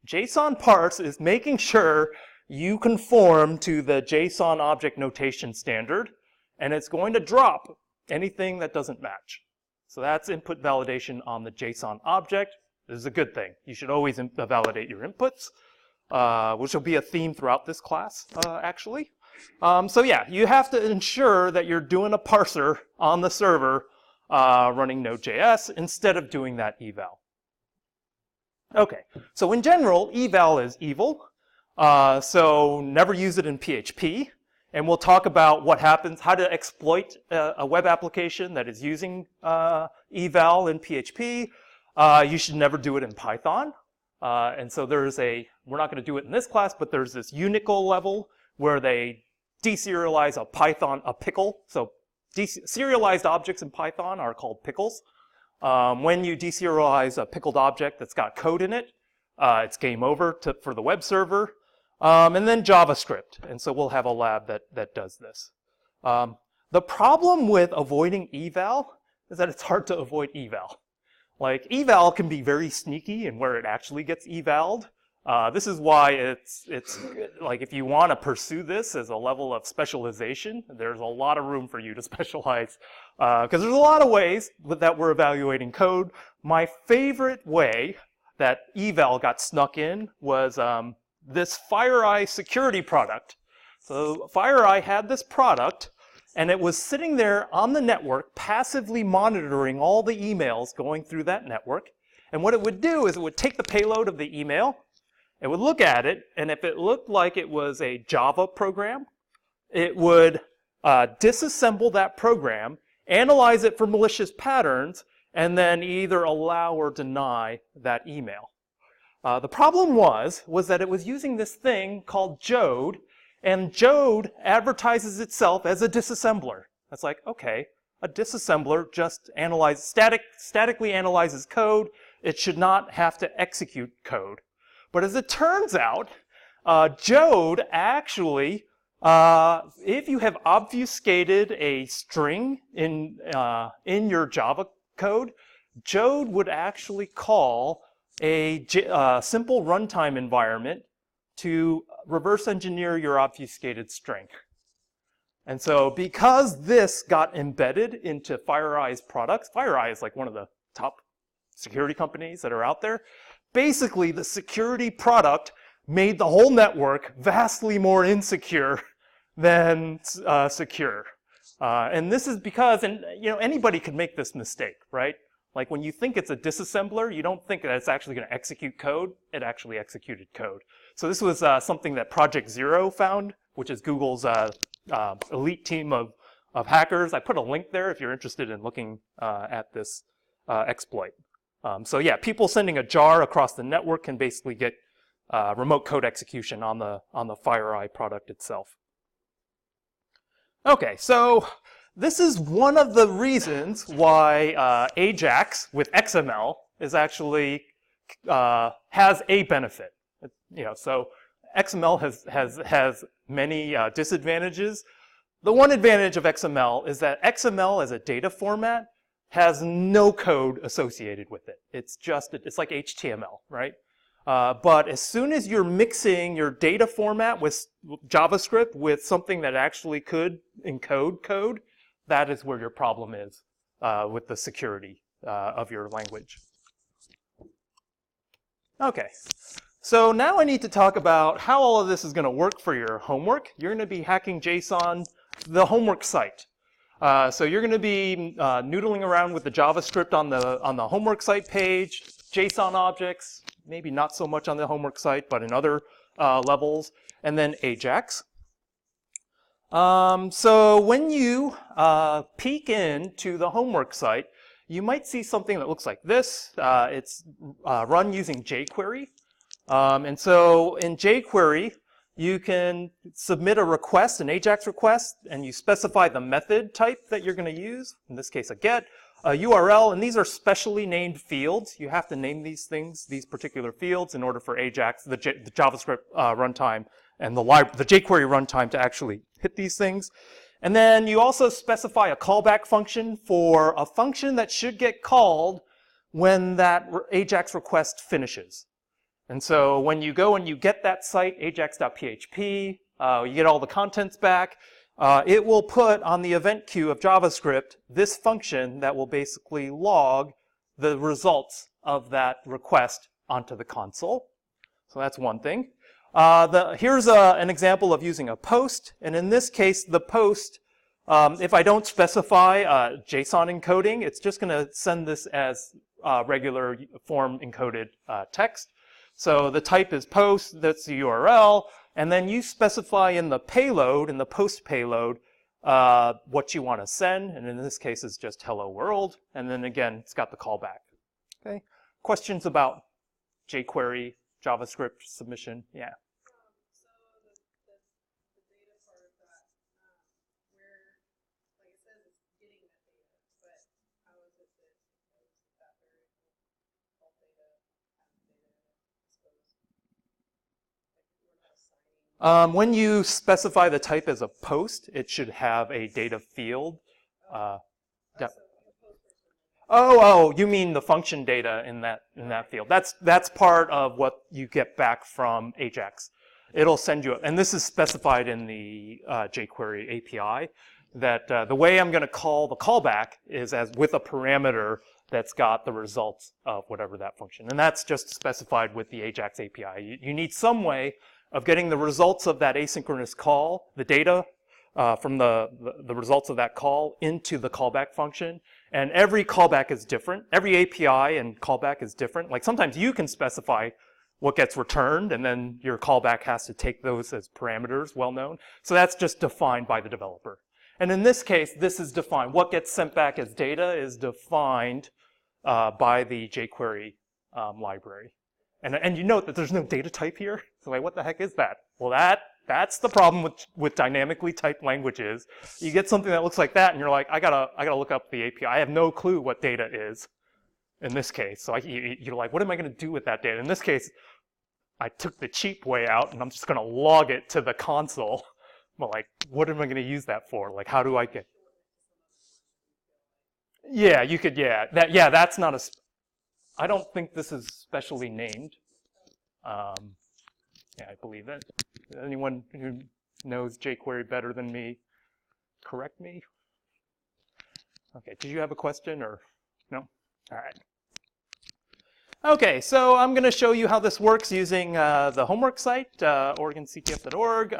JSON parse is making sure you conform to the JSON object notation standard, and it's going to drop anything that doesn't match. So that's input validation on the JSON object. This is a good thing. You should always validate your inputs, which will be a theme throughout this class, actually. So yeah, you have to ensure that you're doing a parser on the server running Node.js instead of doing that eval. Okay, so in general, eval is evil. So never use it in PHP. And we'll talk about what happens, how to exploit a web application that is using eval in PHP. You should never do it in Python. And so there's we're not going to do it in this class, but there's this Unical level where they deserialize a pickle. So serialized objects in Python are called pickles. When you deserialize a pickled object that's got code in it, it's game over for the web server. And then JavaScript. And so we'll have a lab that does this. The problem with avoiding eval is that it's hard to avoid eval. Like, eval can be very sneaky in where it actually gets evaled. This is why it's like, if you want to pursue this as a level of specialization, there's a lot of room for you to specialize. Because there's a lot of ways that we're evaluating code. My favorite way that eval got snuck in was this FireEye security product. So FireEye had this product, and it was sitting there on the network, passively monitoring all the emails going through that network. And what it would do is it would take the payload of the email, it would look at it, and if it looked like it was a Java program, it would disassemble that program, analyze it for malicious patterns, and then either allow or deny that email. The problem was that it was using this thing called Jode, and Jode advertises itself as a disassembler. That's like, okay, a disassembler just statically analyzes code. It should not have to execute code. But as it turns out, Jode actually, if you have obfuscated a string in your Java code, Jode would actually call a simple runtime environment to reverse engineer your obfuscated string. And so because this got embedded into FireEye's products, FireEye is like one of the top security companies that are out there. Basically, the security product made the whole network vastly more insecure than secure. And this is because, and anybody could make this mistake, right? Like, when you think it's a disassembler, you don't think that it's actually going to execute code. It actually executed code. So this was something that Project Zero found, which is Google's elite team of hackers. I put a link there if you're interested in looking at this exploit. So yeah, people sending a jar across the network can basically get remote code execution on the FireEye product itself. Okay, so this is one of the reasons why Ajax with XML is actually has a benefit. So XML has many disadvantages. The one advantage of XML is that XML as a data format has no code associated with it. It's like HTML, right? But as soon as you're mixing your data format with JavaScript with something that actually could encode code, that is where your problem is with the security of your language. Okay, so now I need to talk about how all of this is going to work for your homework. You're going to be hacking JSON, the homework site. So you're going to be noodling around with the JavaScript on the homework site page, JSON objects, maybe not so much on the homework site, but in other levels, and then Ajax. So when you peek into the homework site, you might see something that looks like this. It's run using jQuery. And so in jQuery, you can submit a request, an Ajax request, and you specify the method type that you're going to use, in this case a get, a URL, and these are specially named fields. You have to name these things, these particular fields, in order for Ajax, the JavaScript runtime, and the jQuery runtime to actually hit these things. And then you also specify a callback function for a function that should get called when that AJAX request finishes. And so when you go and you get that site, ajax.php, you get all the contents back, it will put on the event queue of JavaScript this function that will basically log the results of that request onto the console. So that's one thing. Here's an example of using a post, and in this case, the post, if I don't specify JSON encoding, it's just going to send this as regular form encoded text. So the type is post, that's the URL, and then you specify in the payload, in the post payload, what you want to send, and in this case it's just hello world, and then again it's got the callback. Okay. Questions about jQuery, JavaScript submission? Yeah. So the data part of that, where, like it says, it's getting that data, but how is it that it knows that variable called data has data in it, I suppose? Like we're not assigning. When you specify the type as a post, it should have a data field. Oh, you mean the function data in that field. That's part of what you get back from Ajax. It'll send you, and this is specified in the jQuery API, that the way I'm going to call the callback is as with a parameter that's got the results of whatever that function. And that's just specified with the Ajax API. You need some way of getting the results of that asynchronous call, the data from the results of that call into the callback function. And every callback is different. Every API and callback is different. Like sometimes you can specify what gets returned, and then your callback has to take those as parameters, well known. So that's just defined by the developer. And in this case, this is defined. What gets sent back as data is defined by the jQuery library. And you note that there's no data type here. So like, what the heck is that? Well, that's the problem with dynamically typed languages. You get something that looks like that, and you're like, I gotta look up the API. I have no clue what data is in this case. So you're like, what am I going to do with that data? In this case, I took the cheap way out, and I'm just going to log it to the console. But like, what am I going to use that for? Like, how do I get? Yeah, you could. Yeah, that's not a. I don't think this is specially named. Yeah, I believe it. Anyone who knows jQuery better than me, correct me? Okay, did you have a question or no? All right. Okay, so I'm going to show you how this works using the homework site, OregonCTF.org.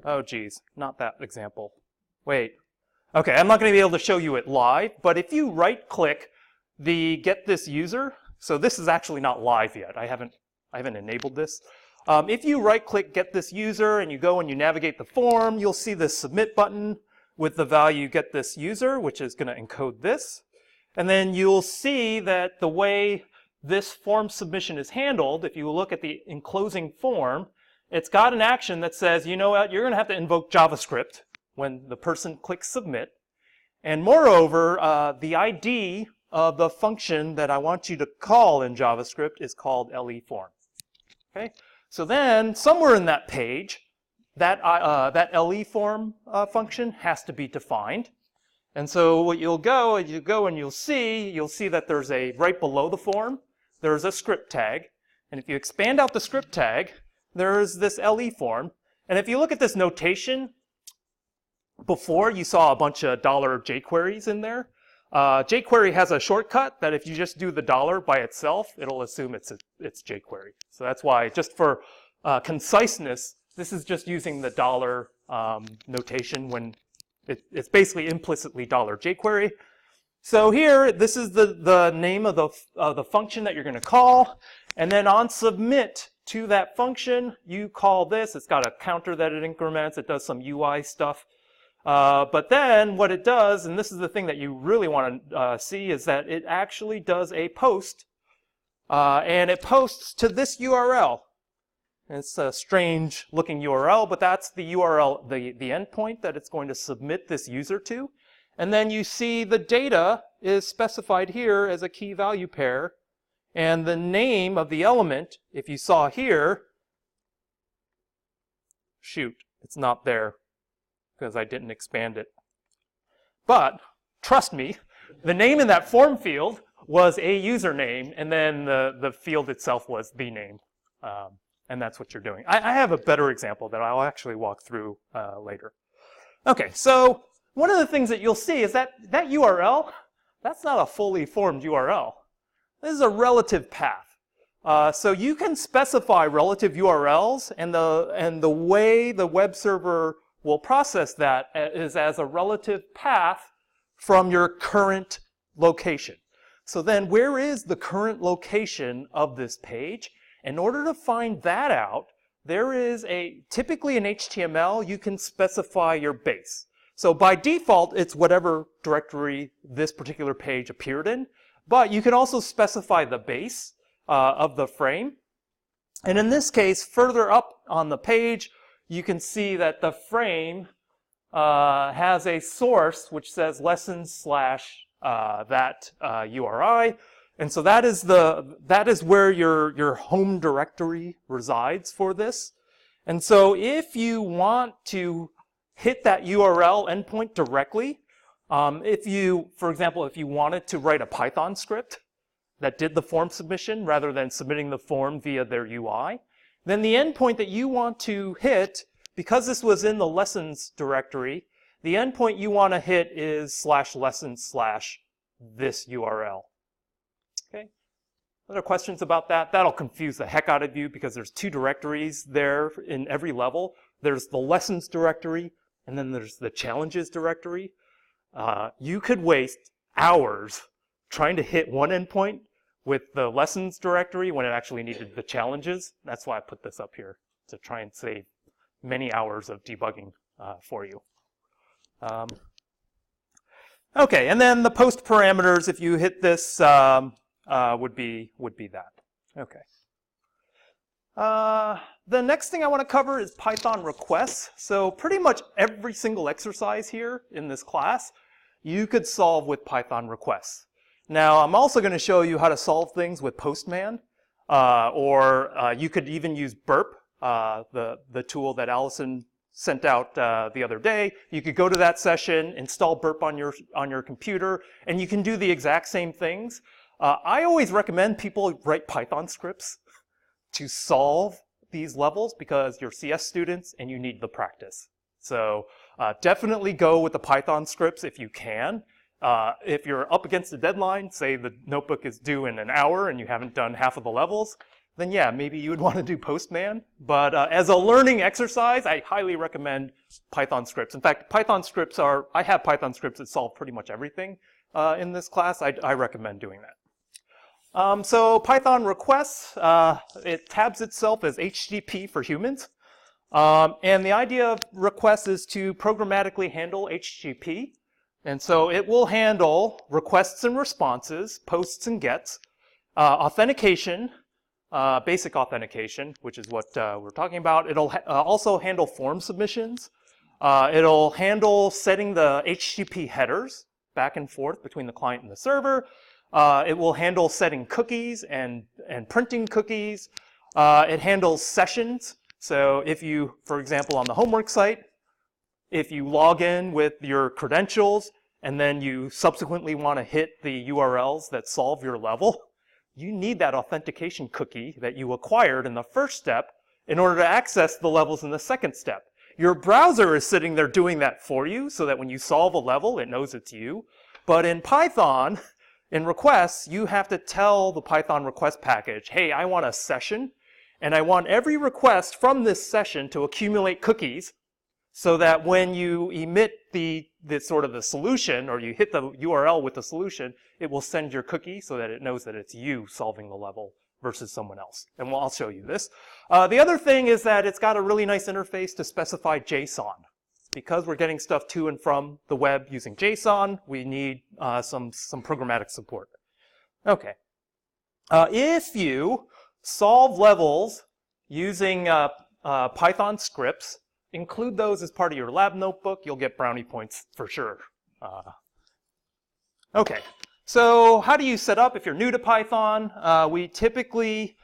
Oh, geez, not that example. Wait. Okay, I'm not going to be able to show you it live, but if you right-click the get this user, so this is actually not live yet. I haven't enabled this. If you right-click get this user and you go and you navigate the form, you'll see the submit button with the value get this user, which is going to encode this. And then you'll see that the way this form submission is handled, if you look at the enclosing form, it's got an action that says, you know what, you're going to have to invoke JavaScript when the person clicks submit. And moreover, the ID of the function that I want you to call in JavaScript is called leform. Okay? So then, somewhere in that page, that leform function has to be defined. And so what you'll go and you'll see that there's right below the form, there's a script tag. And if you expand out the script tag, there's this leform. And if you look at this notation, before you saw a bunch of $jQueries in there. jQuery has a shortcut that if you just do the $ by itself, it'll assume it's jQuery. So that's why, just for conciseness, this is just using the $ notation when it's basically implicitly $jQuery. So here, this is the name of the function that you're going to call, and then on submit to that function, you call this. It's got a counter that it increments. It does some UI stuff. But then what it does, and this is the thing that you really want to see, is that it actually does a post, and it posts to this URL. It's a strange looking URL, but that's the URL, the endpoint that it's going to submit this user to. And then you see the data is specified here as a key value pair, and the name of the element, if you saw here, shoot, it's not there, because I didn't expand it. But, trust me, the name in that form field was a username, and then the field itself was the name. And that's what you're doing. I have a better example that I'll actually walk through later. Okay, so one of the things that you'll see is that URL, that's not a fully formed URL. This is a relative path. So you can specify relative URLs, and the way the web server will process that is as a relative path from your current location. So then where is the current location of this page? In order to find that out, there is typically in HTML, you can specify your base. So by default, it's whatever directory this particular page appeared in, but you can also specify the base of the frame. And in this case, further up on the page, you can see that the frame has a source which says lessons / that URI. And so that is where your home directory resides for this. And so if you want to hit that URL endpoint directly, for example, if you wanted to write a Python script that did the form submission rather than submitting the form via their UI, then the endpoint that you want to hit, because this was in the lessons directory, the endpoint you want to hit is /lessons/ this URL. Okay. Other questions about that? That'll confuse the heck out of you because there's two directories there in every level. There's the lessons directory, and then there's the challenges directory. You could waste hours trying to hit one endpoint with the lessons directory when it actually needed the challenges. That's why I put this up here, to try and save many hours of debugging for you. Okay, and then the post parameters, if you hit this, would be that. Okay. The next thing I want to cover is Python requests. So pretty much every single exercise here in this class, you could solve with Python requests. Now, I'm also going to show you how to solve things with Postman, or you could even use Burp, the tool that Allison sent out the other day. You could go to that session, install Burp on your computer, and you can do the exact same things. I always recommend people write Python scripts to solve these levels because you're CS students and you need the practice. So definitely go with the Python scripts if you can. If you're up against a deadline, say the notebook is due in an hour and you haven't done half of the levels, then yeah, maybe you would want to do Postman. But as a learning exercise, I highly recommend Python scripts. In fact, I have Python scripts that solve pretty much everything in this class. I recommend doing that. So Python requests, it tabs itself as HTTP for humans. And the idea of requests is to programmatically handle HTTP. And so it will handle requests and responses, posts and gets, authentication, basic authentication, which is what we're talking about. It'll also handle form submissions. It'll handle setting the HTTP headers back and forth between the client and the server. It will handle setting cookies and printing cookies. It handles sessions. So if you, for example, on the homework site, if you log in with your credentials and then you subsequently want to hit the URLs that solve your level, you need that authentication cookie that you acquired in the first step in order to access the levels in the second step. Your browser is sitting there doing that for you so that when you solve a level, it knows it's you. But in Python, in requests, you have to tell the Python request package, hey, I want a session, and I want every request from this session to accumulate cookies so that when you emit the sort of the solution, or you hit the URL with the solution, it will send your cookie so that it knows that it's you solving the level versus someone else. And I'll show you this. The other thing is that it's got a really nice interface to specify JSON. Because we're getting stuff to and from the web using JSON, we need some programmatic support. Okay. If you solve levels using Python scripts, include those as part of your lab notebook. You'll get brownie points for sure. Okay, so how do you set up if you're new to Python? We typically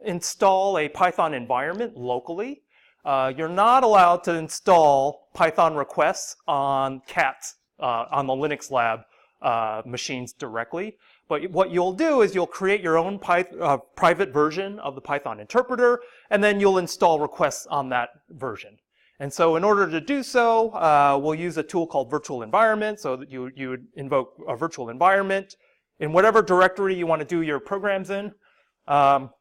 install a Python environment locally. You're not allowed to install Python requests on CATs, on the Linux lab machines directly. But what you'll do is you'll create your own private version of the Python interpreter, and then you'll install requests on that version. And so in order to do so, we'll use a tool called virtual environment, so that you would invoke a virtual environment in whatever directory you want to do your programs in.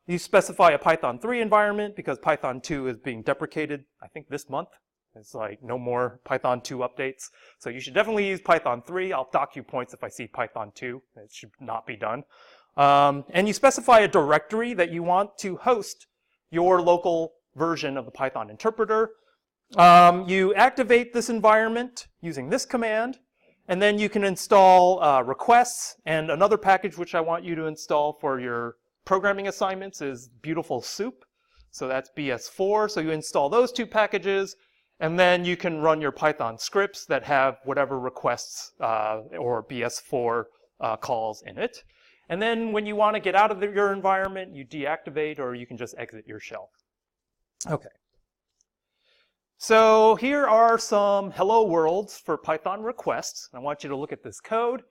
You specify a Python 3 environment because Python 2 is being deprecated, I think, this month. It's like no more Python 2 updates. So you should definitely use Python 3. I'll dock you points if I see Python 2. It should not be done. And you specify a directory that you want to host your local version of the Python interpreter. You activate this environment using this command, and then you can install requests. And another package which I want you to install for your programming assignments is Beautiful Soup. So that's BS4. So you install those two packages, and then you can run your Python scripts that have whatever requests or BS4 calls in it. And then when you want to get out of your environment, you deactivate, or you can just exit your shell. Okay. So here are some hello worlds for Python requests. I want you to look at this code.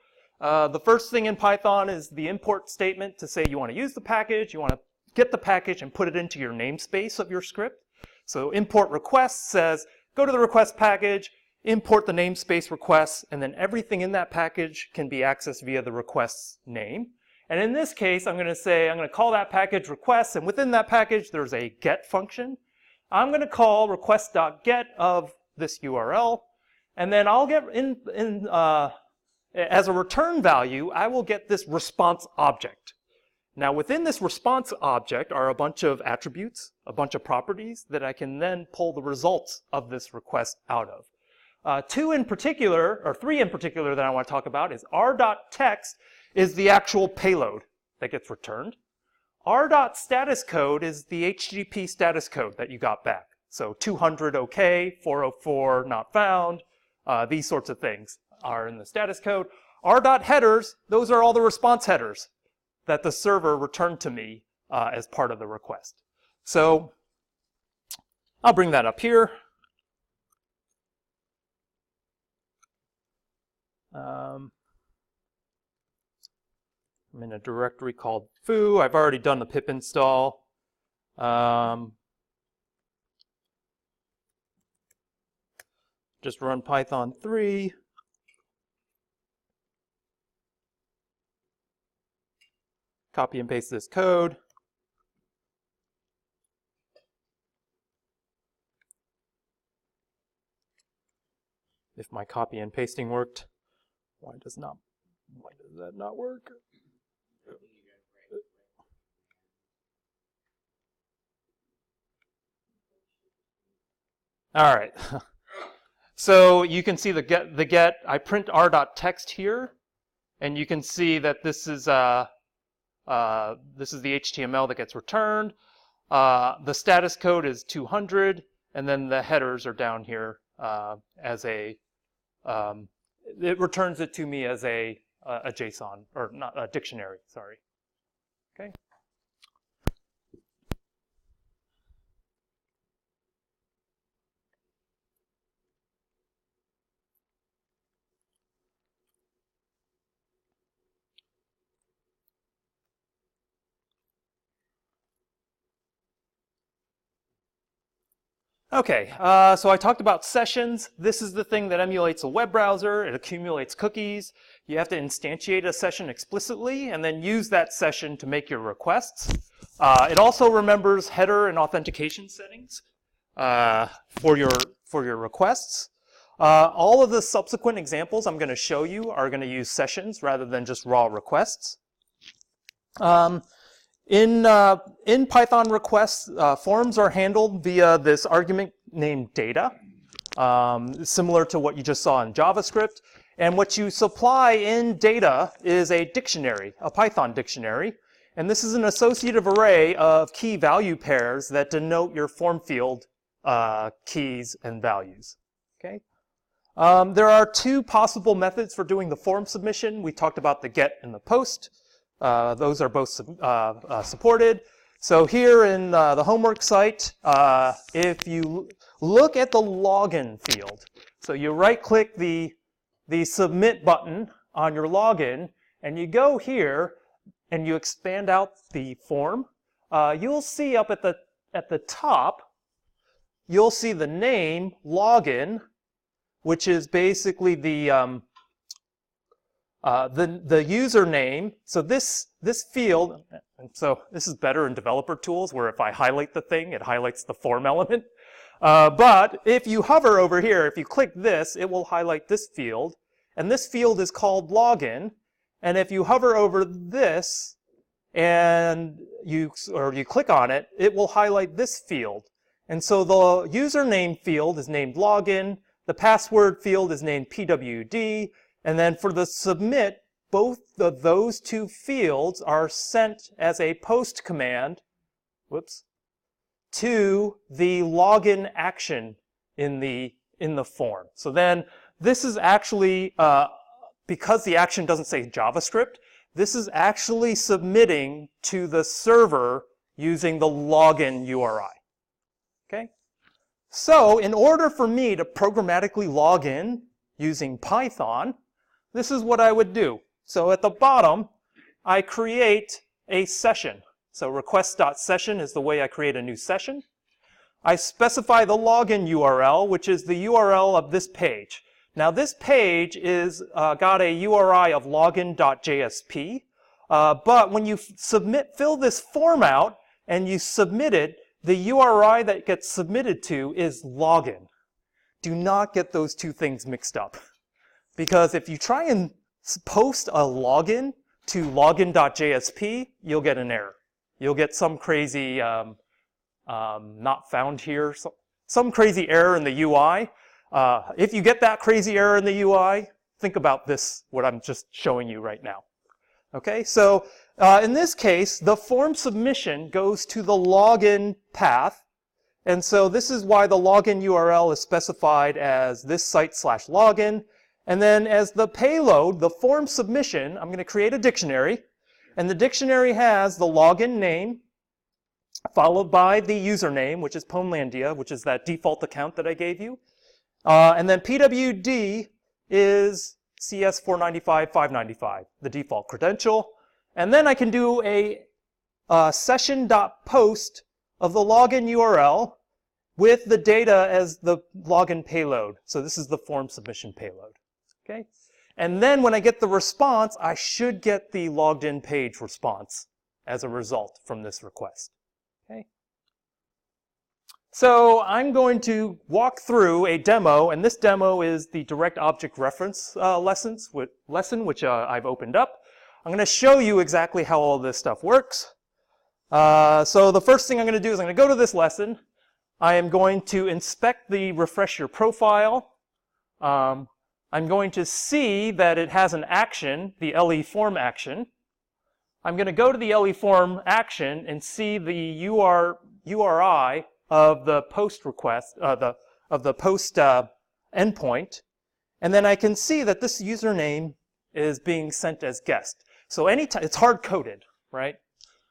The first thing in Python is the import statement to say you want to use the package, you want to get the package and put it into your namespace of your script. So import request says, go to the request package, import the namespace requests, and then everything in that package can be accessed via the request's name. And in this case, I'm going to say, I'm going to call that package request, and within that package, there's a get function. I'm going to call request.get of this URL, and then I'll get as a return value, I will get this response object. Now within this response object are a bunch of attributes, a bunch of properties that I can then pull the results of this request out of. Three in particular that I want to talk about is r.text is the actual payload that gets returned. r.status code is the HTTP status code that you got back. So 200 OK, 404 not found, these sorts of things are in the status code. r.headers, those are all the response headers that the server returned to me as part of the request. So I'll bring that up here. I'm in a directory called foo. I've already done the pip install. Just run Python 3. Copy and paste this code. If my copy and pasting worked, why does that not work? All right. So you can see the get. I print r.text here, and you can see that this is the HTML that gets returned. The status code is 200, and then the headers are down here as a. It returns it to me as a JSON, or not a dictionary. Sorry. Okay. Okay, so I talked about sessions. This is the thing that emulates a web browser. It accumulates cookies. You have to instantiate a session explicitly and then use that session to make your requests. It also remembers header and authentication settings for your requests. All of the subsequent examples I'm going to show you are going to use sessions rather than just raw requests. In Python requests, forms are handled via this argument named data, similar to what you just saw in JavaScript. And what you supply in data is a dictionary, a Python dictionary. And this is an associative array of key value pairs that denote your form field keys and values. Okay? There are two possible methods for doing the form submission. We talked about the get and the post. Those are both supported. So here in the homework site, if you look at the login field, so you right-click the submit button on your login and you go here and you expand out the form, you'll see up at the top, you'll see the name login, which is basically the username. So this field, and so this is better in developer tools where if I highlight the thing, it highlights the form element. But if you hover over here, if you click this, it will highlight this field. And this field is called login. And if you hover over this and you click on it, it will highlight this field. And so the username field is named login. The password field is named PWD. And then for the submit, both of those two fields are sent as a post command, to the login action in the form. So then this is actually, because the action doesn't say JavaScript, this is actually submitting to the server using the login URI. Okay? So in order for me to programmatically log in using Python, this is what I would do. So at the bottom, I create a session. So request.session is the way I create a new session. I specify the login URL, which is the URL of this page. Now this page is got a URI of login.jsp, but when you fill this form out and you submit it, the URI that gets submitted to is login. Do not get those two things mixed up. Because if you try and post a login to login.jsp, you'll get an error. You'll get some crazy not found here, some crazy error in the UI. If you get that crazy error in the UI, think about this, what I'm just showing you right now. Okay, so in this case, the form submission goes to the login path. And so this is why the login URL is specified as this site/login. And then as the payload, the form submission, I'm going to create a dictionary. And the dictionary has the login name, followed by the username, which is Pomelandia, which is that default account that I gave you. And then PWD is CS495, 595, the default credential. And then I can do a session.post of the login URL with the data as the login payload. So this is the form submission payload. Okay? And then when I get the response, I should get the logged in page response as a result from this request. Okay? So I'm going to walk through a demo, and this demo is the direct object reference lesson, which I've opened up. I'm going to show you exactly how all this stuff works. So the first thing I'm going to do is I'm going to go to this lesson. I am going to inspect the refresh your profile. I'm going to see that it has an action, the LE form action. I'm going to go to the LE form action and see the URI of the post request, of the post endpoint, and then I can see that this username is being sent as guest. So anytime it's hard coded, right?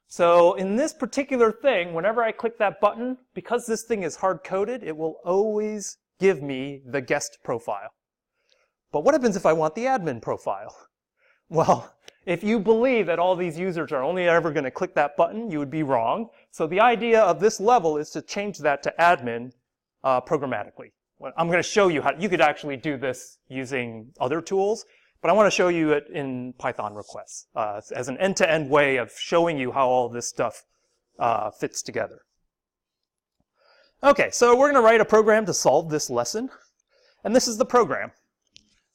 So in this particular thing, whenever I click that button, because this thing is hard coded, it will always give me the guest profile. But what happens if I want the admin profile? Well, if you believe that all these users are only ever going to click that button, you would be wrong. So the idea of this level is to change that to admin programmatically. I'm going to show you how you could actually do this using other tools, but I want to show you it in Python requests as an end-to-end way of showing you how all this stuff fits together. Okay, so we're going to write a program to solve this lesson, and this is the program.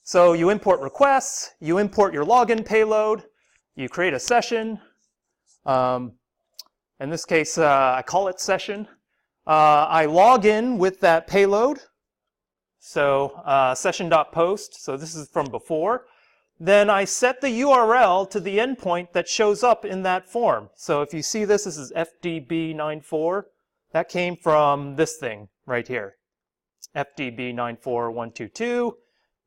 So you import requests, you import your login payload, you create a session. In this case, I call it session. I log in with that payload. So session.post, so this is from before. Then I set the URL to the endpoint that shows up in that form. So if you see this, this is FDB94. That came from this thing right here, FDB94122.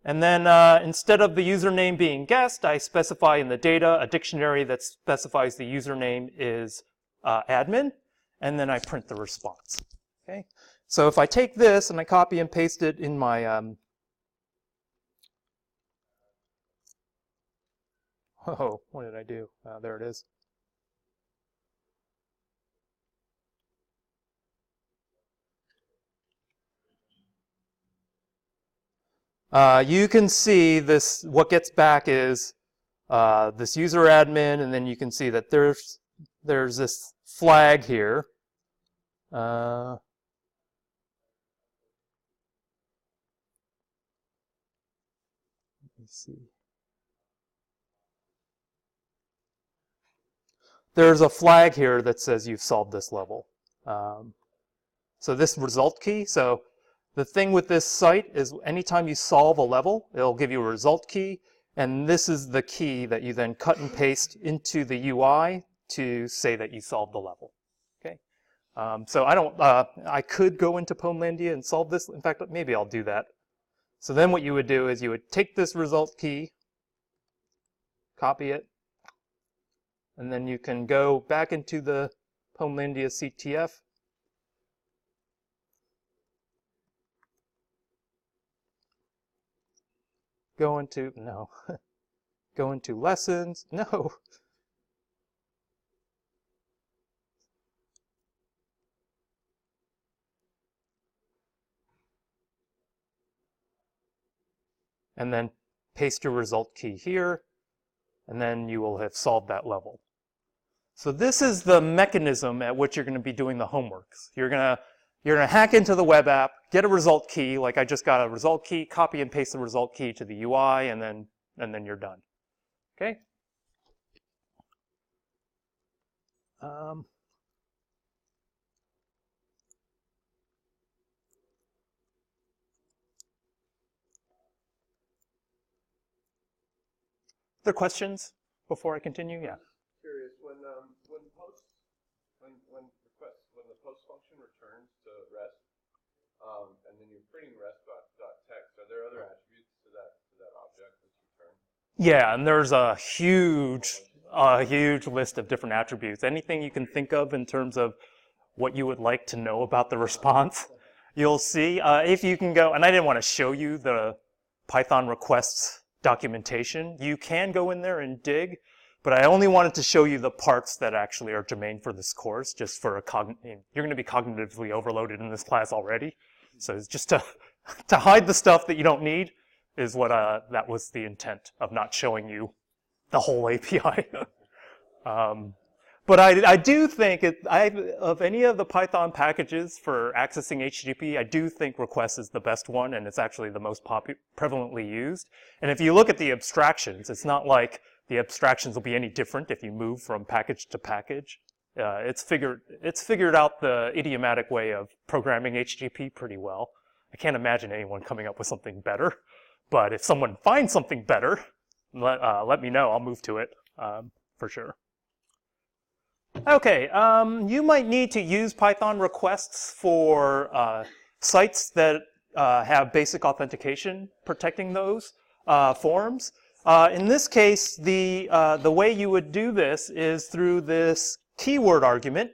And then instead of the username being guest, I specify in the data a dictionary that specifies the username is admin, and then I print the response. Okay? So if I take this and I copy and paste it in my Oh, what did I do? There it is. You can see this, what gets back is this user admin, and then you can see that there's this flag here. Let me see. There's a flag here that says you've solved this level. So this result key, so the thing with this site is anytime you solve a level, it'll give you a result key, and this is the key that you then cut and paste into the UI to say that you solved the level. Okay, so I could go into Pomelandia and solve this. In fact, maybe I'll do that. So then what you would do is you would take this result key, copy it, and then you can go back into the Pomelandia CTF. Go into lessons, no. And then paste your result key here, and then you will have solved that level. So this is the mechanism at which you're going to be doing the homeworks. You're going to hack into the web app, get a result key, like I just got a result key, copy and paste the result key to the UI, and then you're done. Okay? Other questions before I continue? Yeah. Curious, when the post function returns to REST, and then you're printing REST.text, are there other attributes to that object that's returned? Yeah, and there's a huge list of different attributes. Anything you can think of in terms of what you would like to know about the response, you'll see. If you can go, and I didn't want to show you the Python requests documentation. You can go in there and dig, but I only wanted to show you the parts that actually are germane for this course, just for you're going to be cognitively overloaded in this class already. So it's just to hide the stuff that you don't need is what that was the intent of not showing you the whole API. But I do think of any of the Python packages for accessing HTTP, I do think request is the best one, and it's actually the most prevalently used. And if you look at the abstractions, it's not like the abstractions will be any different if you move from package to package. It's figured out the idiomatic way of programming HTTP pretty well. I can't imagine anyone coming up with something better. But if someone finds something better, let me know. I'll move to it for sure. Okay, you might need to use Python requests for sites that have basic authentication protecting those forms. In this case, the way you would do this is through this keyword argument.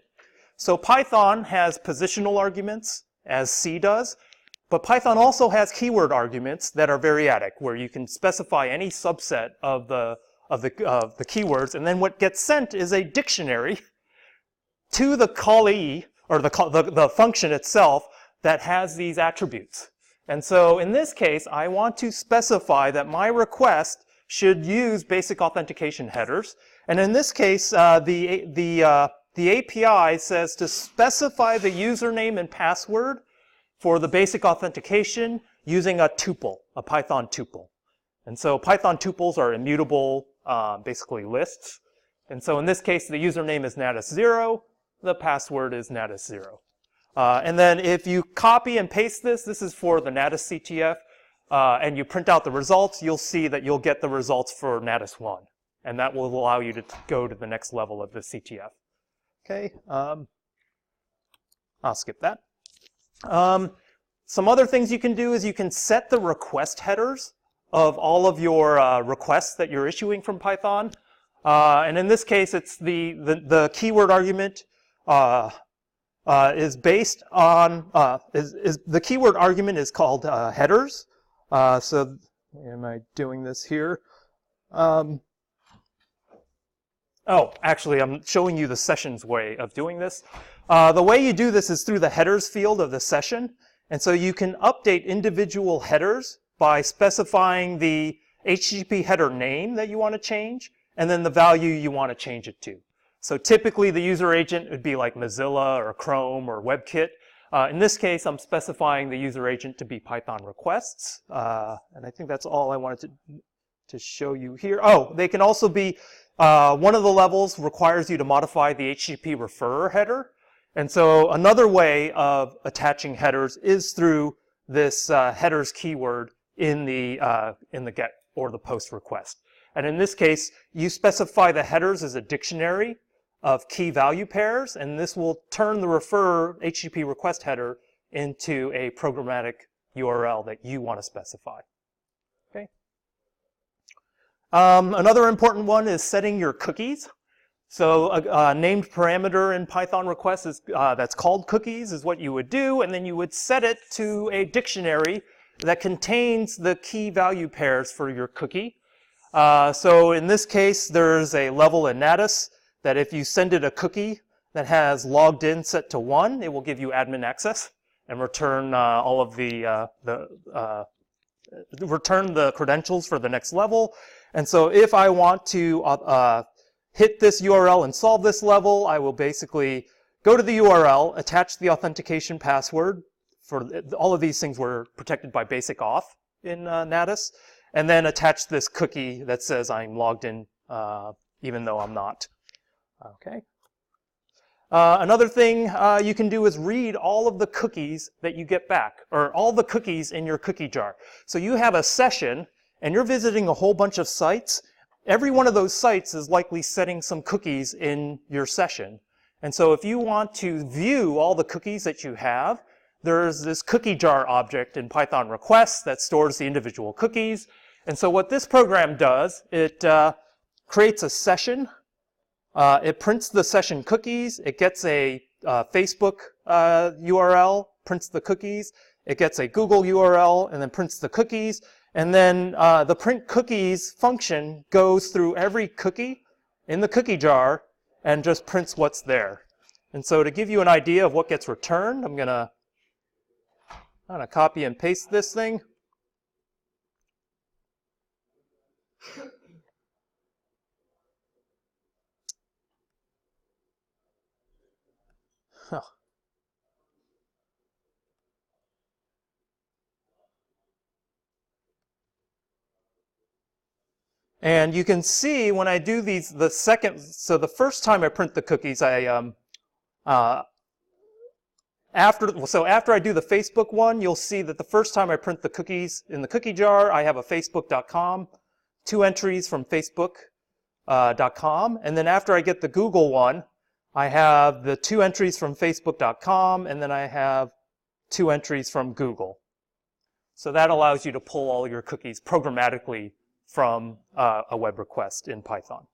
So Python has positional arguments, as C does, but Python also has keyword arguments that are variadic, where you can specify any subset of the keywords, and then what gets sent is a dictionary to the callee, or the function itself, that has these attributes. And so in this case, I want to specify that my request should use basic authentication headers. And in this case, the API says to specify the username and password for the basic authentication using a tuple, a Python tuple. And so Python tuples are immutable, basically lists. And so in this case, the username is natus0, the password is natus0. And then if you copy and paste this is for the natus CTF, and you print out the results, you'll see that you'll get the results for natus1. And that will allow you to go to the next level of the CTF. Okay, I'll skip that. Some other things you can do is you can set the request headers of all of your requests that you're issuing from Python. And in this case, it's the keyword argument is based on, the keyword argument is called headers. So am I doing this here? Oh, actually, I'm showing you the sessions way of doing this. The way you do this is through the headers field of the session. And so you can update individual headers by specifying the HTTP header name that you want to change, and then the value you want to change it to. So typically the user agent would be like Mozilla or Chrome or WebKit. In this case, I'm specifying the user agent to be Python requests. And I think that's all I wanted to show you here. Oh, they can also be, one of the levels requires you to modify the HTTP referrer header. And so another way of attaching headers is through this headers keyword in the GET or the POST request. And in this case, you specify the headers as a dictionary of key value pairs, and this will turn the referrer HTTP request header into a programmatic URL that you want to specify. Okay. Another important one is setting your cookies. So a named parameter in Python requests is, that's called cookies is what you would do, and then you would set it to a dictionary that contains the key value pairs for your cookie. So in this case, there's a level in Natus that if you send it a cookie that has logged in set to 1, it will give you admin access and return all of return the credentials for the next level. And so if I want to hit this URL and solve this level, I will basically go to the URL, attach the authentication password. For all of these things were protected by basic auth in Natus, and then attach this cookie that says I'm logged in even though I'm not. Okay. Another thing you can do is read all of the cookies that you get back, or all the cookies in your cookie jar. So you have a session, and you're visiting a whole bunch of sites. Every one of those sites is likely setting some cookies in your session. And so if you want to view all the cookies that you have, there's this cookie jar object in Python requests that stores the individual cookies. And so what this program does, it creates a session. It prints the session cookies. It gets a Facebook URL, prints the cookies. It gets a Google URL, and then prints the cookies. And then the print cookies function goes through every cookie in the cookie jar and just prints what's there. And so to give you an idea of what gets returned, I'm going to copy and paste this thing. Huh. And you can see when I do these, so the first time I print the cookies, after I do the Facebook one, you'll see that the first time I print the cookies in the cookie jar, I have a facebook.com, 2 entries from facebook.com, and then after I get the Google one, I have the 2 entries from facebook.com, and then I have 2 entries from Google. So that allows you to pull all your cookies programmatically from a web request in Python.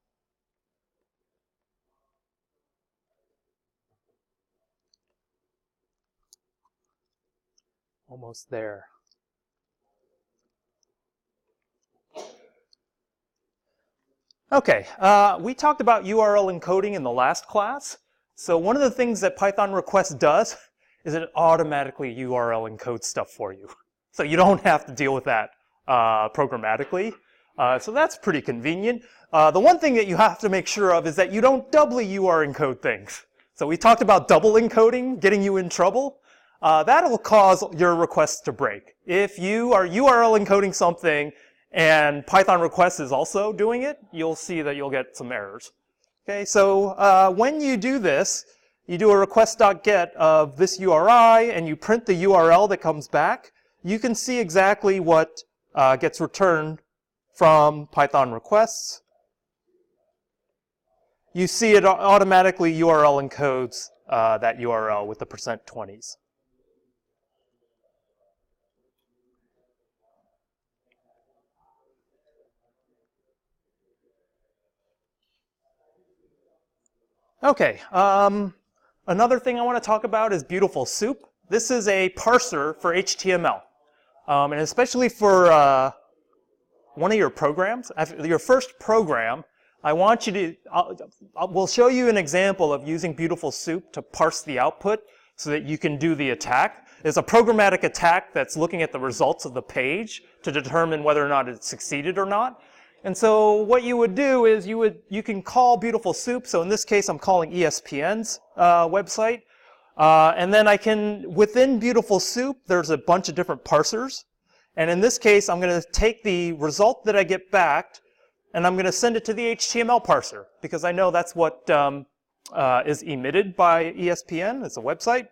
Almost there. Okay, we talked about URL encoding in the last class. So one of the things that Python request does is it automatically URL encodes stuff for you. So you don't have to deal with that programmatically. So that's pretty convenient. The one thing that you have to make sure of is that you don't doubly URL encode things. So we talked about double encoding, getting you in trouble. That'll cause your requests to break. If you are URL encoding something and Python request is also doing it, you'll see that you'll get some errors. Okay, so when you do this, you do a request.get of this URI and you print the URL that comes back, you can see exactly what gets returned from Python requests. You see it automatically URL encodes that URL with the %20s. Okay, another thing I want to talk about is Beautiful Soup. This is a parser for HTML, and especially for one of your programs, your first program, I want you to, we'll show you an example of using Beautiful Soup to parse the output so that you can do the attack. It's a programmatic attack that's looking at the results of the page to determine whether or not it succeeded or not. And so what you would do is you can call Beautiful Soup. So in this case, I'm calling ESPN's website. And then I can, within Beautiful Soup, there's a bunch of different parsers. And in this case, I'm going to take the result that I get back, and I'm going to send it to the HTML parser, because I know that's what is emitted by ESPN. It's a website.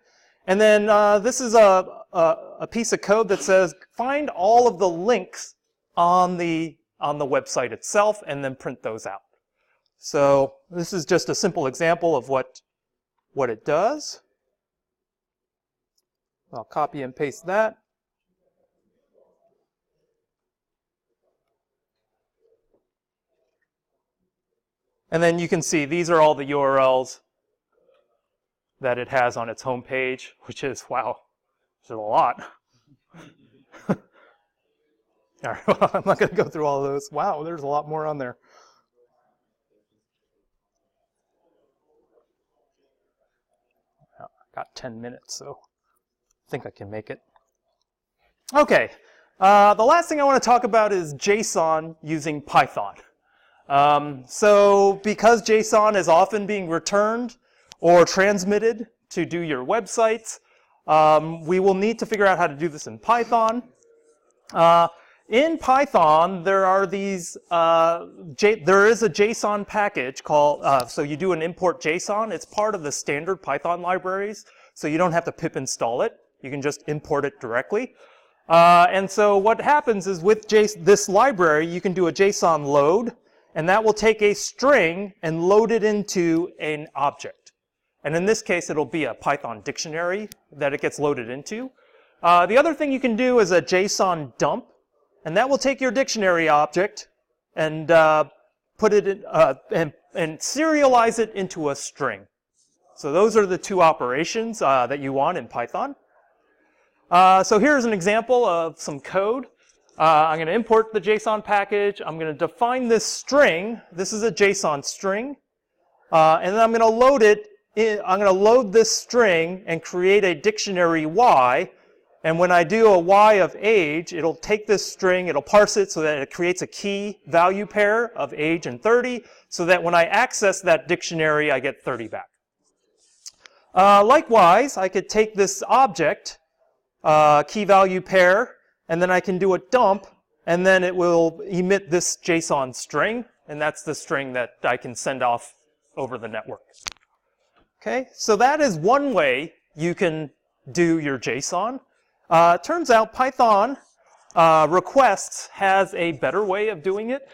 And then this is a piece of code that says, find all of the links on the website itself, and then print those out. So this is just a simple example of what it does. I'll copy and paste that. And then you can see these are all the URLs that it has on its home page, which is, wow, there's a lot. All right, well, I'm not going to go through all of those. Wow, there's a lot more on there. I got 10 minutes, so I think I can make it. Okay, the last thing I want to talk about is JSON using Python. So because JSON is often being returned or transmitted to do your websites, we will need to figure out how to do this in Python. In Python, there are these, there is a JSON package called, so you do an import JSON. It's part of the standard Python libraries, so you don't have to pip install it. You can just import it directly. And so what happens is with this library, you can do a JSON load, and that will take a string and load it into an object. And in this case, it'll be a Python dictionary that it gets loaded into. The other thing you can do is a JSON dump, and that will take your dictionary object and put it in, and serialize it into a string. So those are the two operations that you want in Python. So here's an example of some code. I'm going to import the JSON package. I'm going to define this string. This is a JSON string. And then I'm going to load it. I'm going to load this string and create a dictionary Y. And when I do a Y of age, it'll take this string, it'll parse it so that it creates a key value pair of age and 30, so that when I access that dictionary, I get 30 back. Likewise, I could take this object, key value pair, and then I can do a dump, and then it will emit this JSON string, and that's the string that I can send off over the network. Okay, so that is one way you can do your JSON. Turns out Python requests has a better way of doing it.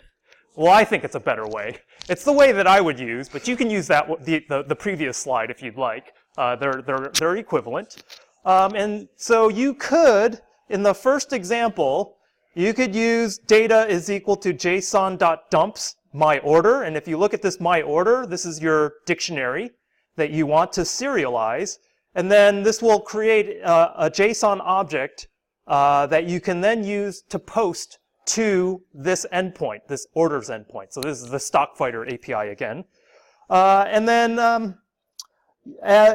Well, I think it's a better way. It's the way that I would use, but you can use that the previous slide if you'd like. They're equivalent. And so you could, in the first example, you could use data is equal to JSON.dumps my order. And if you look at this my order, this is your dictionary that you want to serialize. And then this will create a JSON object that you can then use to post to this endpoint, this orders endpoint. So this is the Stockfighter API again. And then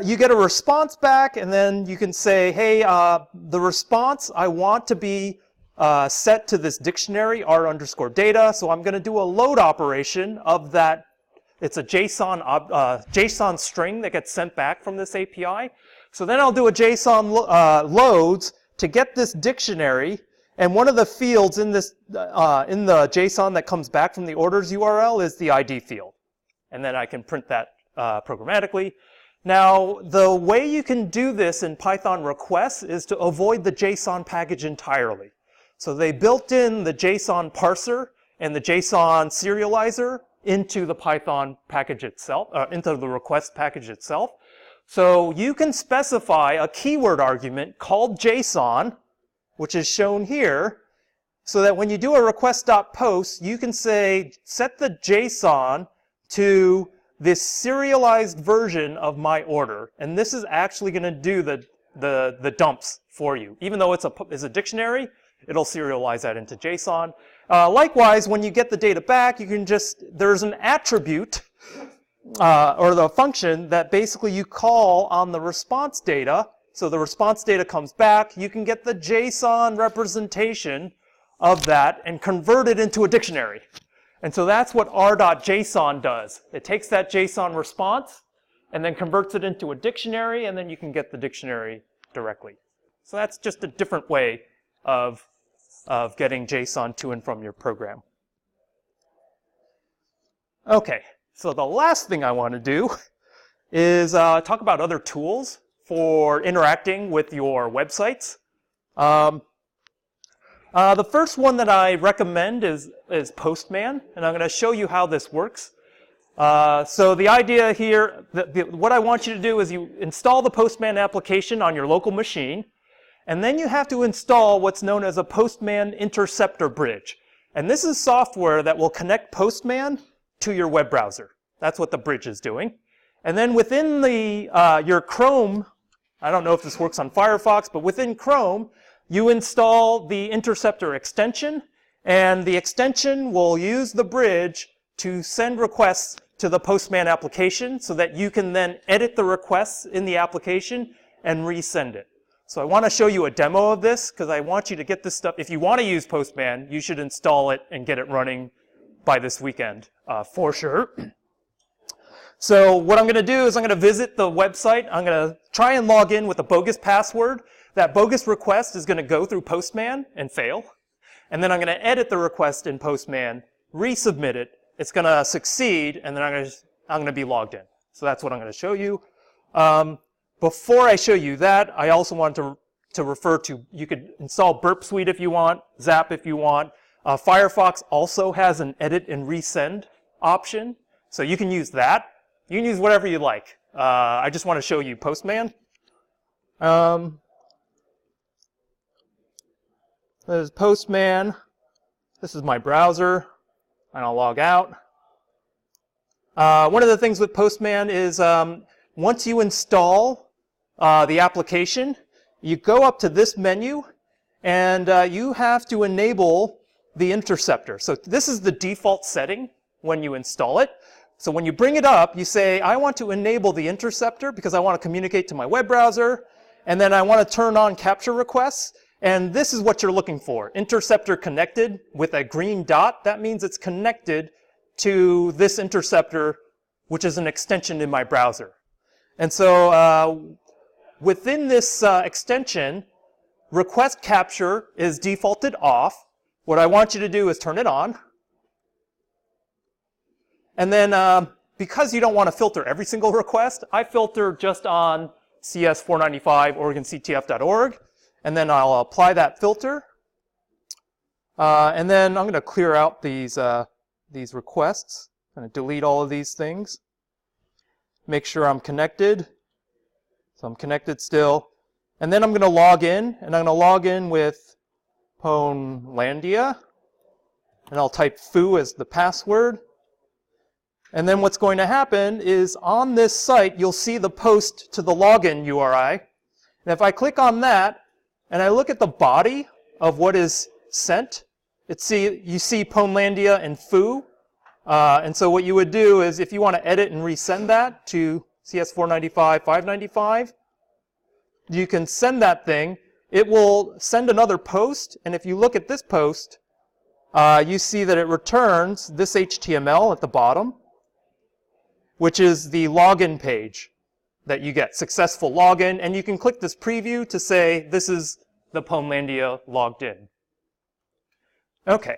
you get a response back, and then you can say, hey, the response I want to be set to this dictionary, r_data. So I'm going to do a load operation of that. It's a JSON string that gets sent back from this API. So then I'll do a JSON loads to get this dictionary, and one of the fields in this in the JSON that comes back from the orders URL is the ID field, and then I can print that programmatically. Now, the way you can do this in Python requests is to avoid the JSON package entirely. So they built in the JSON parser and the JSON serializer into the Python package itself, into the request package itself. So you can specify a keyword argument called JSON, which is shown here, so that when you do a request.post, you can say, set the JSON to this serialized version of my order. And this is actually going to do the dumps for you. Even though it's a dictionary, it'll serialize that into JSON. Likewise, when you get the data back, you can there's an attribute or the function that basically you call on the response data. So the response data comes back. You can get the JSON representation of that and convert it into a dictionary. And so that's what r.json does. It takes that JSON response and then converts it into a dictionary, and then you can get the dictionary directly. So that's just a different way of getting JSON to and from your program. Okay, so the last thing I want to do is talk about other tools for interacting with your websites. The first one that I recommend is Postman, and I'm going to show you how this works. So the idea here, what I want you to do is you install the Postman application on your local machine, and then you have to install what's known as a Postman interceptor bridge. And this is software that will connect Postman to your web browser. That's what the bridge is doing. And then within your Chrome, I don't know if this works on Firefox, but within Chrome, you install the interceptor extension, and the extension will use the bridge to send requests to the Postman application so that you can then edit the requests in the application and resend it. So I want to show you a demo of this because I want you to get this stuff. If you want to use Postman, you should install it and get it running by this weekend for sure. So what I'm going to do is I'm going to visit the website. I'm going to try and log in with a bogus password. That bogus request is going to go through Postman and fail. And then I'm going to edit the request in Postman, resubmit it. It's going to succeed, and then I'm going to be logged in. So that's what I'm going to show you. Before I show you that, I also want to refer to, you could install Burp Suite if you want, Zap if you want. Firefox also has an edit and resend option, so you can use that. You can use whatever you like. I just want to show you Postman. There's Postman. This is my browser. And I'll log out. One of the things with Postman is once you install the application, you go up to this menu, and you have to enable the interceptor. So this is the default setting when you install it. So when you bring it up, you say, I want to enable the interceptor because I want to communicate to my web browser, and then I want to turn on capture requests. And this is what you're looking for. Interceptor connected with a green dot. That means it's connected to this interceptor, which is an extension in my browser. And so within this extension, request capture is defaulted off. What I want you to do is turn it on. And then because you don't want to filter every single request, I filter just on CS495 OregonCTF.org. And then I'll apply that filter. And then I'm going to clear out these requests. I'm going to delete all of these things. Make sure I'm connected. So I'm connected still. And then I'm going to log in. And I'm going to log in with Pwnlandia. And I'll type foo as the password. And then what's going to happen is on this site, you'll see the post to the login URI. And if I click on that, and I look at the body of what is sent, you see Pwnlandia and foo. And so what you would do is if you want to edit and resend that to CS495, 595, you can send that thing. It will send another post. And if you look at this post, you see that it returns this HTML at the bottom, which is the login page that you get, successful login. And you can click this preview to say this is the Pwnlandia logged in. Okay,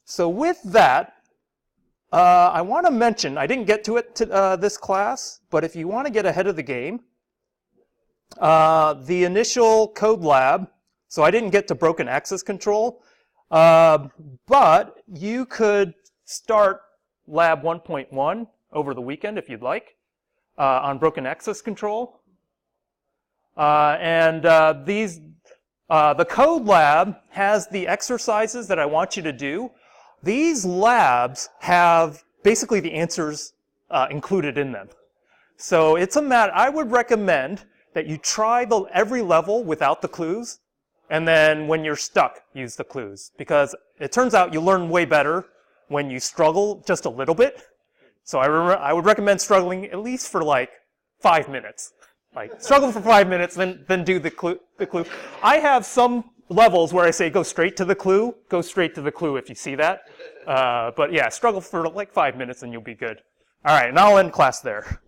so with that, I want to mention, I didn't get to it this class, but if you want to get ahead of the game, the initial code lab, so I didn't get to broken access control, but you could start lab 1.1 over the weekend if you'd like, on broken access control. The code lab has the exercises that I want you to do. These labs have basically the answers included in them. So it's a matter, I would recommend that you try every level without the clues. And then when you're stuck, use the clues. Because it turns out you learn way better when you struggle just a little bit. So I would recommend struggling at least for like 5 minutes. Like struggle for 5 minutes, then do the clue. I have some levels where I say go straight to the clue. Go straight to the clue if you see that. But yeah, struggle for like 5 minutes and you'll be good. All right, and I'll end class there.